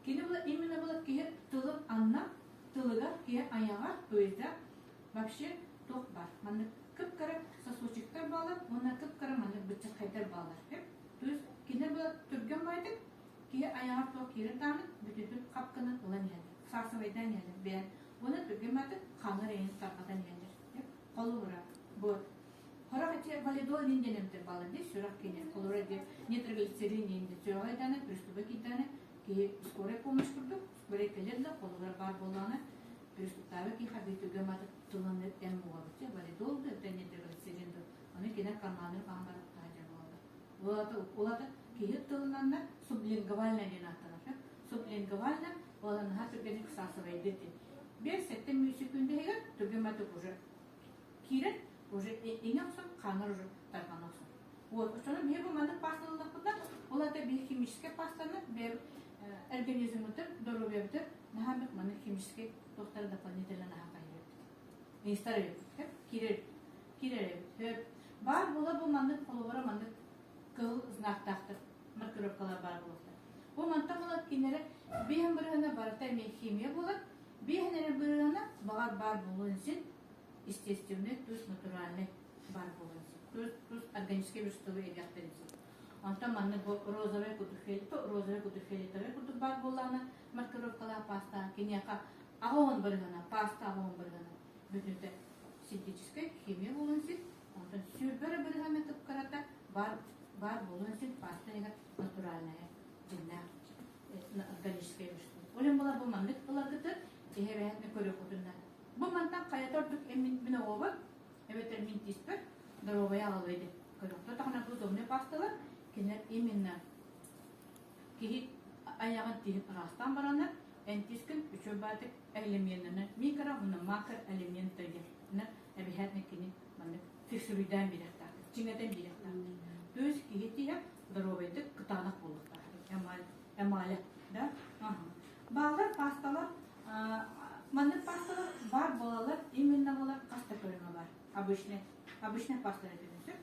Келер бола именно бола кейер тылып анна, тылыға кейер аяға, то есть да, вообще тоқ бар. Маны күп-кәрі сосочектар балар, оны күп-кәрі маны бітчік қайтар балар. То есть келер бола түрген байдық, кейер аяға тоқ кейер танып, бүтін қапқынан ұлан еді. Сарсывайдан еді, бән. Оны түрген байды қаңыр әйін сарқадан еді. Қолы ұра. Бұл. Хорақ әте валидол нинденемдер балы де, сұрақ кенер. Қолы ұра де нитроглицерин нинден сөйғайданы, приступы кетаны, кейер скорай помощь күрдік. Скорай келерді, қолы ұра бар боланы. Приступтары ки хаби түрген байды тұланы әм оғабыты. Валидолды, әте нитроглицеринді. Оны кенер карманы қаңбарып тағажа болады. Олады кейер тұлынанна сублинговальна ден аттаныр. Сублинговальна оланы ха түргені қысасывайды де. Bir sette müziğinde heger, tügümeti уже кирет, уже иңақсын қаңыр уже тарғанақсын. Вот, sonra bir bu mandık pastalalıqında, olada bir химический пастаны, bir организмдер, здоровьевдер, нахабек манdık химический доктор дополнительно нахапайыр. Инстарыр, кирер. Бар бола bu mandık қолығыра mandık кыл знақтақтыр, маркировкалар бар болықтар. Bu mandık олад кенері, бейін біріғына барыта мен химия болад, бейінері біріғына бағар бар болуынсен, естественный, то есть натуральный бар болуынсен. То есть органический веществовый эгақтарынсен. Онта манны розовый кудуфелитовый куду бар болуына маркировкалар паста, кенеқа ағуын біріғына, паста ағуын біріғына. Бүтінті синтетический химия болуынсен, онтан сүйбірі біріғана тұпқарата бар болуынсен паста егер натуральная, органический вещество. Олен бола бұл мандық бола күтір, Ехерәтне көрек отындан. Бұл мантан қаятардық әмін оғыр, әбетер мен тиспір, дұровая алылайды. Көректі тағына бұл домне пастылар, кенер именно кейт аяғын тейіп растан бараныр, әнтискін үші бәдік әлеменіні, микро, мұны макр элементтері, әбетне кені фиксуридан беректарды, чиңеден беректарды. Төз кейтия дұровайды қытанық болықтары, әмалі. Бағдар пасталар, манны пасталар бар болалар, именно болар қаста көріңі бар. Обычный пасталар едіңсі.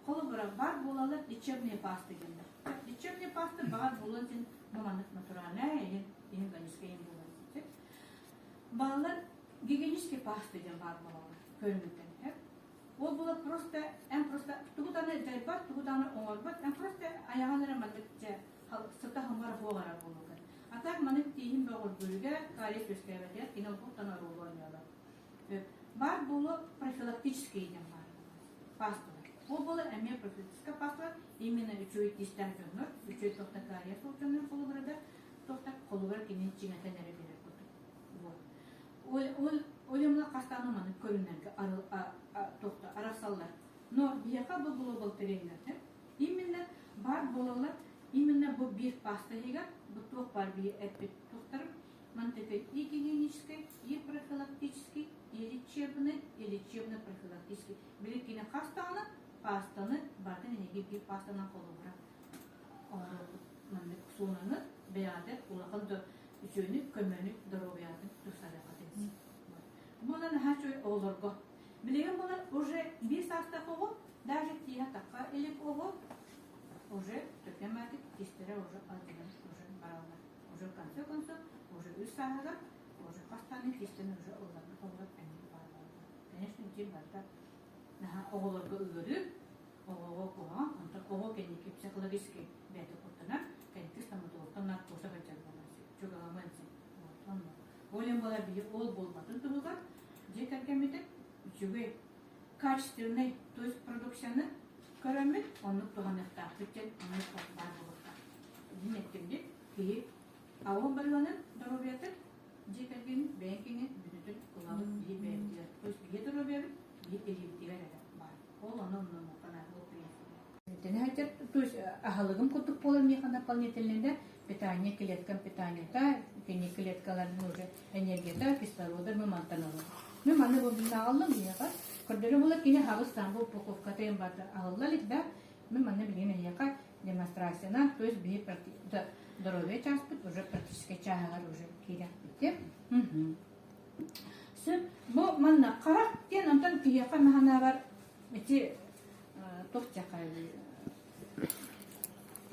Қолы бар болалар, лечебные пасты кендір. Лечебные пасты бар болан сен мамандық натуральная, ең ганишке ең болан сен. Балалар гигиенический пасты ден бар болалар, көріңізден. Ол болар просто, тұғыданы жай бар, тұғыданы оңар бар, просто аяғаныры мандық сыта хамбар хоғара болуға. А так манık тиһин бөгөр бөлүгө кариес өскөбөтөр, кино буктана ролоньялар. Бар болу профилактический ден бар. Пасталар. Ол болу эме профилактический пасталар, именно үчөй тиштер жөнөр, үчөй токта кариес жөнөр болу burada, токта колугар кинен чиңетен эре берет болду. Олемла кастаны манık көрүнөргө токта арасаллар. Но бияка бу болу болтырынгар. Именно бар болулар, именно бу бир паста егер Буток бар bir эпид тухтарып, мантека и гигиенический, и профилактический, и лечебно-профилактический. Биликine хастаны, пастаны, бартын неге bir пастана қолуыра. Мандек суынаны, бәяды, улақынды жөнік, көмөнік, дұровияды, тұсарыға тенсі. Бұнан хачой олырғы. Білеген бұлар уже bir састақ оғы, даже тия таққа елік оғы, уже төкемәдік, тестері уже алдыдан. Уже в конце концов, уже усагада, уже постоянно кистен уже олар әмін бар. Конечно, где барда. Оғыларға үйіріп, оғыға қоған, онтар оғы кәнеке психологический бәті құттына, кәнеке стоматологтан наркоса бәтер боласы. Чөгі ғамансын. Олен бала бейі ол болматын тұғылған, же кәркемеді, жүге качественный, то есть продукцияны көрөмүт, оны тоғанықтақтыптен оны тоқпар болуға. Динеттімде, кейі ауы балуанын дұрубеті, жекергені, бәйкені, бүтітін ұлағы бейі бәйімділер. То есть бейі дұрубеті, бейі элеметтігер бар. Ол оны мұқанағы принципі. То есть ахалығым күттік болыр механа дополнительныйда питание, клеткам питание-та, кене клеткалардың уже энергияда, кислорода мымантанылы. Мен маны бұлдына алым, көрдері болар кене хағыстан бұл упаковкатайын барды алылалик, да, мен маны білген әйеқа демонстрацияна, то есть бейі здоровье частпыт, уже практически чағағар уже керек бітті. Бұл манна қарақ кен, антон кейеқа махана бар, әте тоқтяқа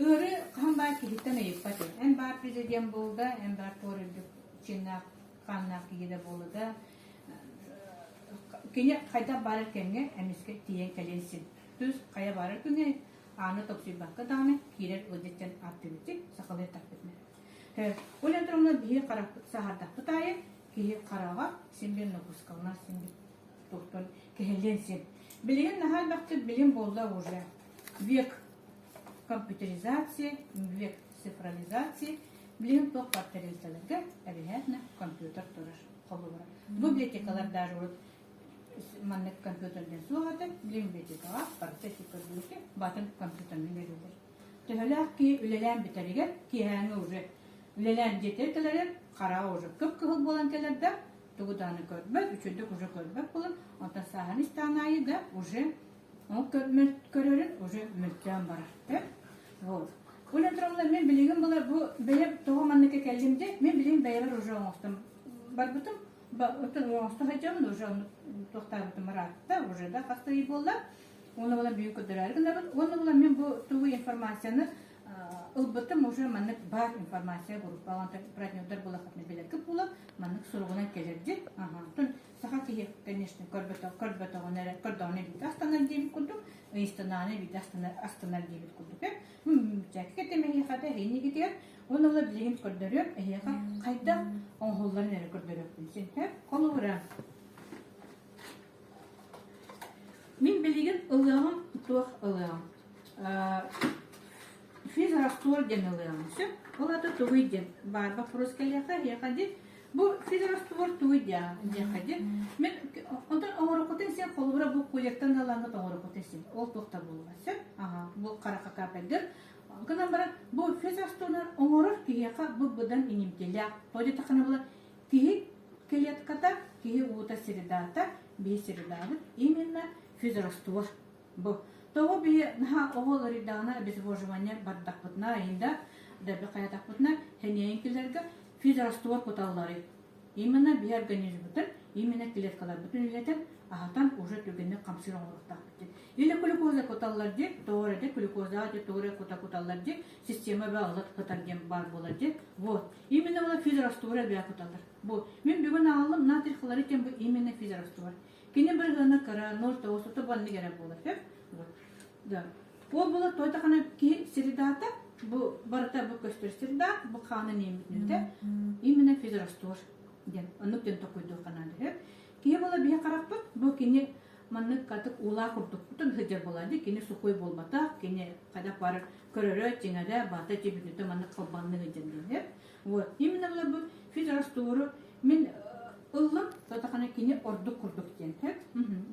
өрі қамбай кейттен әйіп бәті. Ән бар президент болды, ән бар торылды чинақ, қаннақ кейді болды. Кене қайда барыр кәнге әмеске тиен кәленсін. Түз қая барыр күнге аны топсый баққа дағыны кейлер өдеттен аптыбетік сақылы тақпетіне. Олен тұрымына бейі қарақ сағардақ бұтайы, кейі қараға сенбен нұқысқалына сенбен тоқтон кәленсін. Білген нахал бақты білген болды уже. Век компьютеризации, век цифровизации, білген тоқ бактерияларға әбиғатна компьютер тұрыр қолы бар. Библиотекалар даже вот маннық компьютерден суғады, библиотекаға парцетика бүліке батын компьютермен берілдер. Түхілі ки үлелән бітәрігер, ки әңі уже үлелән жететілерін қараға уже көп күхіл болан келерді, тұғыданы көрбәк, үшіндік уже көрбәк болын, онтан сағын истанайы да уже көрерін уже мүлттен барар. Олен тұрамда мен білеген болар, бұл бәйіп тоғаманнықы кәлдімде, мен білеген бәйібір уже оңыстым. Бар бұтым, оңысты қайтамын, уже тоқтар бұтым мұратта, уже да қасты үй болды. Оны болан бүйін көдірәргін дабын. Оны болан мен бұл тұғы информацияны ұлбытым уже маннық бар информация көріп баланты пратнеудар бұл ақытны белекіп болы, маннық сұрғынан келерді. Сақа кейі, конечно, көрбетоғын әрі, көрдоғын бейді астанар дейбіт күлдім, ұйыстананы бейді астанар дейбіт күлдім. Жәкі кетемей еқада әйіне кетер, оны ола білеген көрдіріп, әйеға қайда оңғыларын әрі көрдіріп білсен. Қолы ұра. Мен білеген ұлығым, тұқ ұлығым. Физраствор ден ұлығым. Олады тұғы ден. Бар вопрос кәлеға, еқади. Бұл физраствор тұғы ден. Мен ондан оңырықытын сен қолыбыра бұл көйлектен алаңғыт оңырықытын сен. Ол тұқта болғасы. Бұл қарақа кәпәдір. Гынан бара бұл физрастворнан оңырық кейеқа бұл бұдан инемтелі. Тоды тақына бұла кейі келетката, кейі ұғыта середата, бей середағыт. Именно физраствор бұл. Тоғы бейі оғылары дағына біз вожывания бардақ бұтына, айында дәбі қаятақ бұтына, хәнейін келерге физраствор құталары. Именно бей организм бұтын, именно клеткалар бұтын үлетен, ағатан уже түгенне қамсыр оңырықтақ бұтын. Или глюкоза құталар де, тоғыры де, глюкоза де, тоғыры құталар де, система бә алат құтарген бар болар де. Вот. Именно бұл физраствор бәй құталар. Бұл. Мен бүгін алым, натрихылары кен бұл именно физраствор. Кені бір ғына қара, 0,9 банды кәрі болар. Да. Ол бұла тойта қана ки середата, бұл барыта бұл көстер середат, бұл қаны немітінде, именно физраствор. Нүктен тоқойды қанады. Кие бола бия қарақ бұд, бұл кені маннық қатық ула құрдық бұтын хыджар болады, кені сухой болмата, кені қадақ барып көрірі, теңеді, бата тебінді маннық қалбанны хыджар. Именно бұла бұл физрастворы, мен ұлым, тойта қана кені ордық құрдық ден.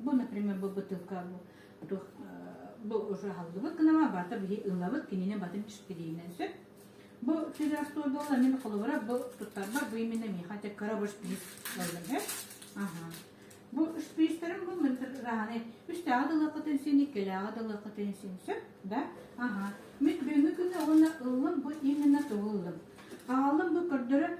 Бұл, например, бұл бұтылқа бұл уже халдыбыт кынама барта бі ұлабыт кеніне батын пішіп дейінен сөп. Бұл физраствор болла мен қолыбыра бұл тұттарба бұл именно мехатя қарабыш пейіс болдым. Бұл үш пейістерім бұл мүнтір рағаны үшті адылы қытынсен, екелі адылы қытынсен сөп. Мен бүйінгі күні оғына ұлым бұл именно тұғылым. Ағалым бұл көрдірі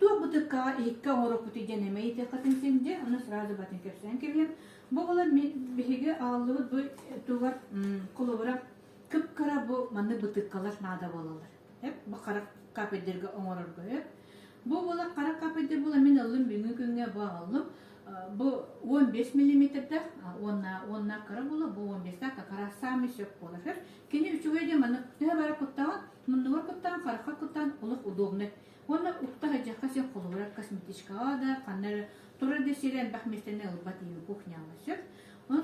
туық бұтыққа екке оңырық бұты денеме еті қытынсенде, оны сразу батын кепсен кебем. Бұл олар бігеге ағылығы бұл туғар қолыбыра күп қара бұл маңны бұтыққалар нада болалар. Бұл қара қапедерге оңырыр көйіп. Бұл олар қара қапедер бола мен ұлым бүгінгі күнге бұл ағылым. Бұл 15 мм-ді, онна қара бола, бұл 15-ді қара сами сөк болар. Кені үшігейде маңны түхе бара құттаған, мұндығыр құттаған, қараққа құттаған ұлық ұдобны. Оны ұқтаға жаққа сен қолыбыра косметичкаға да, қаннары тұры десерен бәқместені ұлбат еңі кухняға сөк. Оны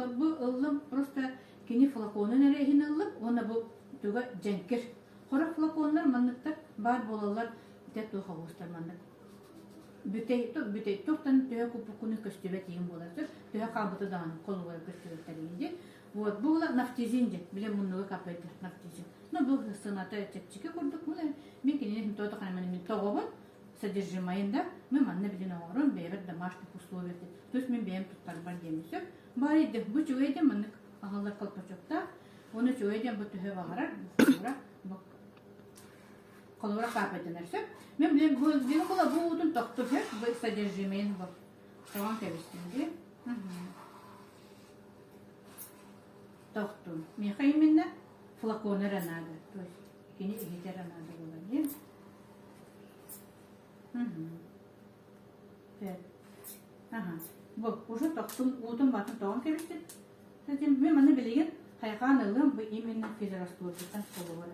bu ыллым просто кини флаконун эрехин ыллым, оны бу туга женкер. Хорак флаконлар манныктар бар болалар, тет туха бустар маннык. Бүтей тоқтан төһө купукуны көстөбөт ийин боласыр. Төһө кабыты даан колугар көстөбөттөр ийинди. Вот бу нафтизин же, билем мунуга капайды нафтизин. Но бу сыната чепчике курдук муна. Мен кини тото канаман мен тогобун содержимоинда мы манна билен орун бебет домашних условиях. То есть мен бем туттар бар демисөк. Бар иде бу чуйде маннык агаллар калпачокта. Оны чуйде бу төһө багарар. Колура капайды нәрсө. Мен билем бу була бу утун токтуп бу содержимоин бар. Тамам кебистинди. Тоқту. Мен именно флаконы ранады. То есть кини игите ранады болады. Ага. Бу уже тоқтун утун батын тоғын кебистин. Затем мен маны билеген хайхан ылым бу именно физрастурдыктан колу бар.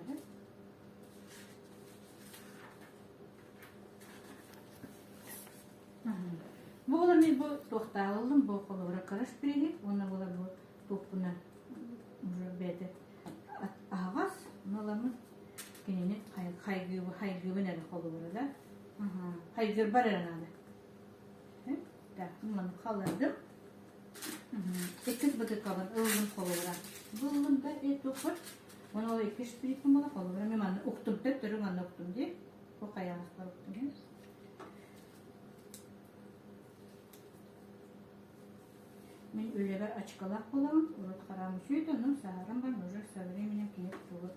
Бу олар мен бу тоқталылым бу колура караш берели. Оны була бу топуна уже беде агас ноламы кинене хайгыбы нәре колура да. Хайгыр бар эранады. Так, мен калдым. Экис бутылкабын ылым колура. Булым да этопор. Оны экис бириким бола колура. Мен аны уктум деп түрүн аны уктум ди. Бу каягас бар уктум. Мен өлебер очкалак боламын, урут карамы сүйді, но сағарым бар, уже со временем киеп туғыр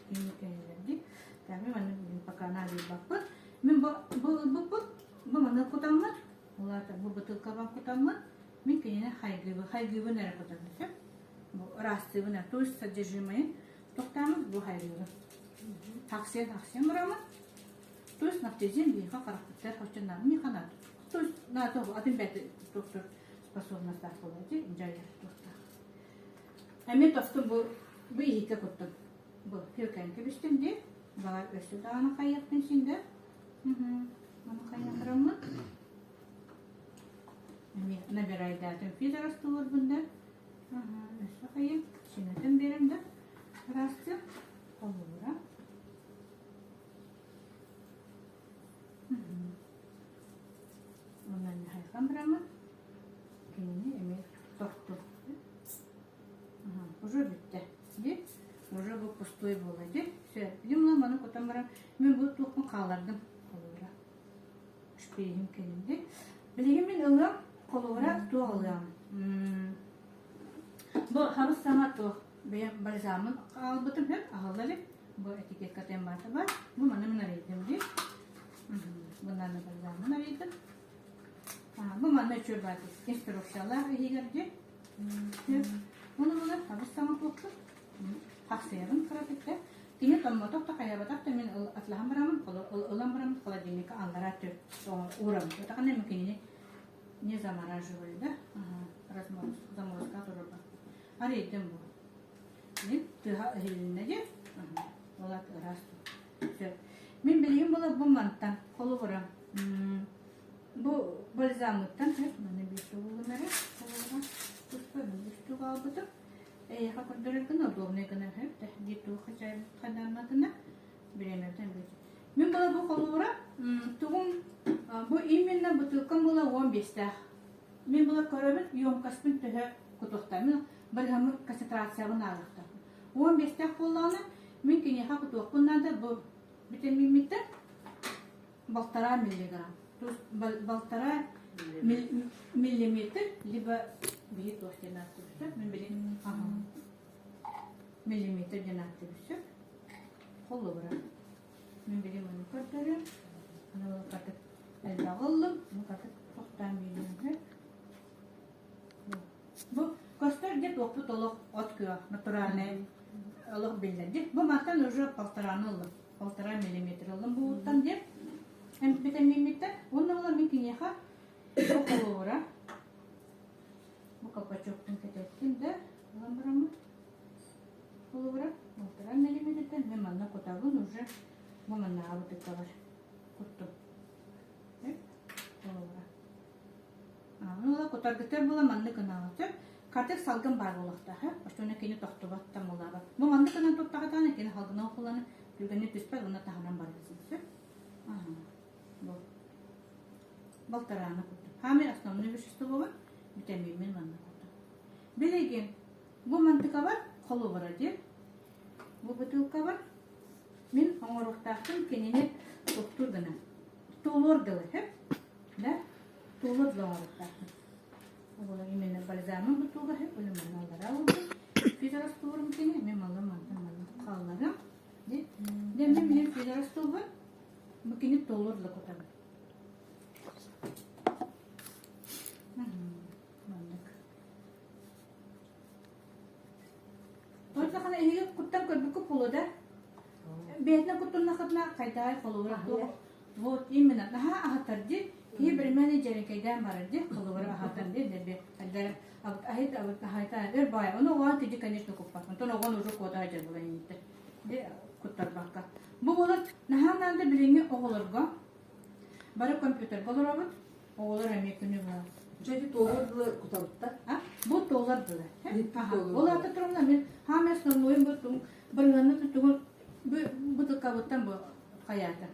кемекенелерді. Так, мен пока наби бақпын. Мен бұл маны кутамын, бұл бутылкабан кутамын, мен кенене хайгыбы нәрі кутамын. Бұл растыбы нәрі, то есть содержимайын тоқтамыз, бұл хайгыбы. Таксен бұрамын, то есть наптезен бейха қарақпыттар қошчанларын механат. То есть, на тоғы, атын бәті доктор способность болады, жайыр тоқта. Мен тоқтым бұл ихике құттым. Бұл фиркайын кебістім де, бағар өсі дағаны қайяқтың сенде. Оны қайяқтырамын. Мен набирайдатын физрастылыр бұнда. Өсі қайын, сенетін берімді. Расты, қолуыра. Онан хайқан бұрамын. Кенене эме тоқту. Уже бітті. Уже бұл пустой болады. Все. Білем маны көтен барам. Мен бұл тоқын қалардым. Қолуыра. Үшпейім кенемде. Білеген мен ылам қолуыра тоқ ылам. Бұл харыс сама тоқ. Бәйім бальзамын қалбытым хеп. Ағалары. Бұл этикеткатен баты бар. Бұл маны мен арейдім. Бұндан бальзамын арейдім. Bu manna çöbadi. Instruksiyalar егерде. Onu bular habis sama toktu. Haksayarın kıratıkta. Kine tamma tokta kayabatak da men atlaham baramın, olam baramın kala demek anlara tür. Uğram. Otakana mümkünini ne zaman rajı da. Zamorska dururba. Araydım bu. Ne? Tıha hiline de. Ola rastu. Men bileyim bu mantan. Kolu vuram. Bu balzamlıktan hep bana bir soğuğunları soğuğuna tutmadım. Düştü kalbıdım. Hakikaten udobne kadar hep de ditu kadarmadığına bilemeden böyle. Ben bana bu kolura tuğum bu iminle butulkan bula 15'te. Ben bula karabet yom kasbın tühe kutukta. Ben balhamı konsentrasyonu alırdı. 15'te kullanı mümkün ya kutuk. Bundan da bu vitamin mitte baltara miligram. То есть 1,5 миллиметр, либо бейт остенатты все, мы берем миллиметр денатты все, холовра, мы берем они картары, она вот как это аллым, мы как это тохтам миллиметр. Bu костер где топ толок открыто, натуральный, лох белледи. Bu матан уже 1,5 миллиметр, аллым bu там где. Hem vitaminimizde onunla mümkün yaha bu kolora bu kapacıktım ketettim de lambaramı kolora muhtemelen milimetreden hemen ne kotabın уже bu manna avutuk var kuttum kolora. Onu da kotardıklar bula manna kanalacak Картек салгын бар болақта, оштуна кені тоқтубат тамылаба. Бұл манды кынан тоқтағатаны кені халгына оқыланы күлгені түспәл, оны тағынан бар есін. Бұл. Балтараны күтті. Хамир основной вещество болған, витаминмен манны күтті. Білеген, бұл мантыка бар, қолу бар әдер. Бұл бутылка бар. Мен оңырықтақтың кенене тоқтурдына. Толор дылы, да? Толор оңырықтақтың. Бұл именно бальзамын бутылға, өлімін алдара олды. Физарас туырым кене, мен малым қалларым. Мен физарас туырым, бұл кене толорлы көтабы. Oysa iyi kuttan körbük pulu da. Beytne kuttun nakatna kayday kolura to. Вот именно. Aha ahatardi. İyi bir menajerin kaydan baradi. Kolura ahatardi de be. Ahit ahita der bay. Onu o antici kanişte kupatın. Ton oğlan ucu koda acaba yinte. De kuttar bakka. Bu olur. Nahandan da bilingi oğulurga. Bari kompüter bolur abut. Oğulur emekini var. Jadi doğru kutalıkta. Bu dolar böyle. dolar. Ola da durumda men hamesinin oyun buldum. Bırlanı tuttum. Bu da kavuttan bu hayata.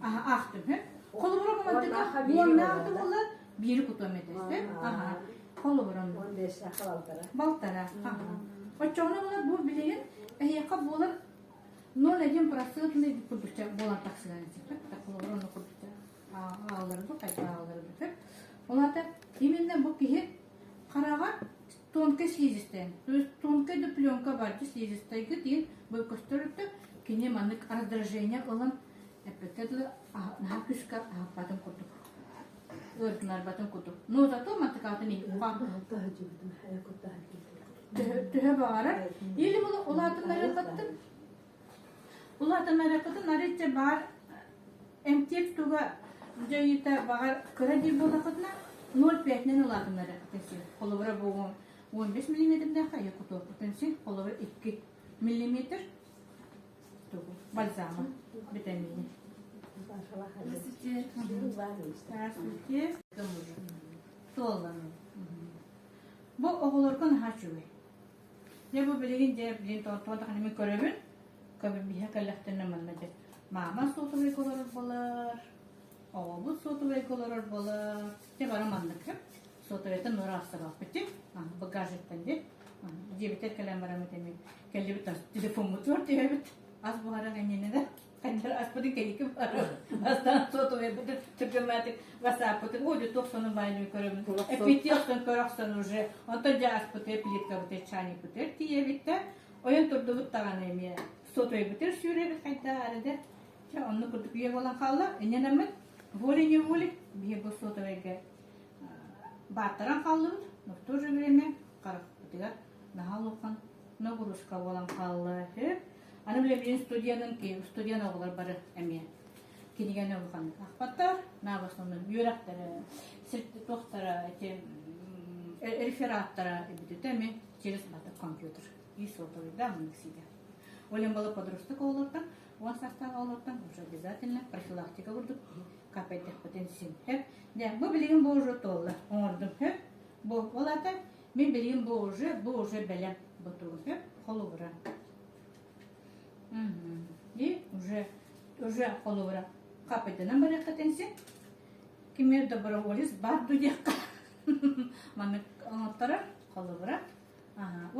Ahtım he. Kolu vuramam da. Bu ne yaptı ola? Bir kutum edesi. Kolu vuramam. 15 baltara. Baltara. O çoğuna ola bu bileyin. Yakap ola 0,1% ne kurdukça bolan taksilerini çıkacak. Kolu vuramam kurdukça. Ağları da kayda ağları da. Ola da именно bu kihi karağa тонкая слизистая. То есть тонкая да пленка бар, слизистая гидин, bu костюрта kini manik раздражение olan epeketli nah küska batın kutu. Örgüler batın kutu. No zato mantıkatı ne? Tühe bağıra. İli bunu ulatın merakatın. Ulatın merakatın narıçça bağır emtiyet tuğa jayita bağır kredi bulakatına 0,5'nen ulatın merakatın. Kolubra bu 15 mm daha yakutu potensi. Kolubra 2 mm. Бальзама, витамины. Здравствуйте. Толланы. Bu oğulurken haçuve. Ya bu bilgin de bilin tortuğunda hanımı körübün. Kabin biha kalaktan namanladı. Mama sotu ve kolorur bolar. Oğul sotu ve kolorur bolar. Ya bana mandık hep. Sotu ve tan nurasta bakıcı. Bagajıktan de. Cebiter kalem barametemi. Kelli bitas. Telefon motor diye bit. Az bu hara ganyan de. Kandır aspadın keliki var. Astan sotu ve bütün tükemetik WhatsApp'ın o YouTube sonu bayını körübün. Epitiyorsun körüksen уже. Ondan da aspatı plitka biter çani biter diye bitti. Oyun turdu bıttağın emiye. Sotu biter süreli kayda arada. Ya onu kurduk üye olan kaldı. Enyenemin. Voli ne voli. Bir bu sotu ve Battaran kaldı. Тоже время. Karak bitiler. Nahal okan. Naguruşka olan kaldı. Аны біле білен студиян оғылар бары әме. Кенеген оғылған ақпаттар, нағысының үйрақтары, сіртті тоқтары, рефераттары бітіті әме через баты компьютер. И сотовый, да, мұның сиде. Олен балы подростық оғылардан, 10 сақтағы оғылардан уже обязательно профилактика ұрдық, капайдық потенсин. Бұл білеген бұл уже толы, оңырдым. Бұл олата, мен білеген бұл уже бәлем бұтуым. Қолы бұра. И уже холовра капает на баре катенси. Кимер доброволец бар дуяка. Маме антара холовра. Ага.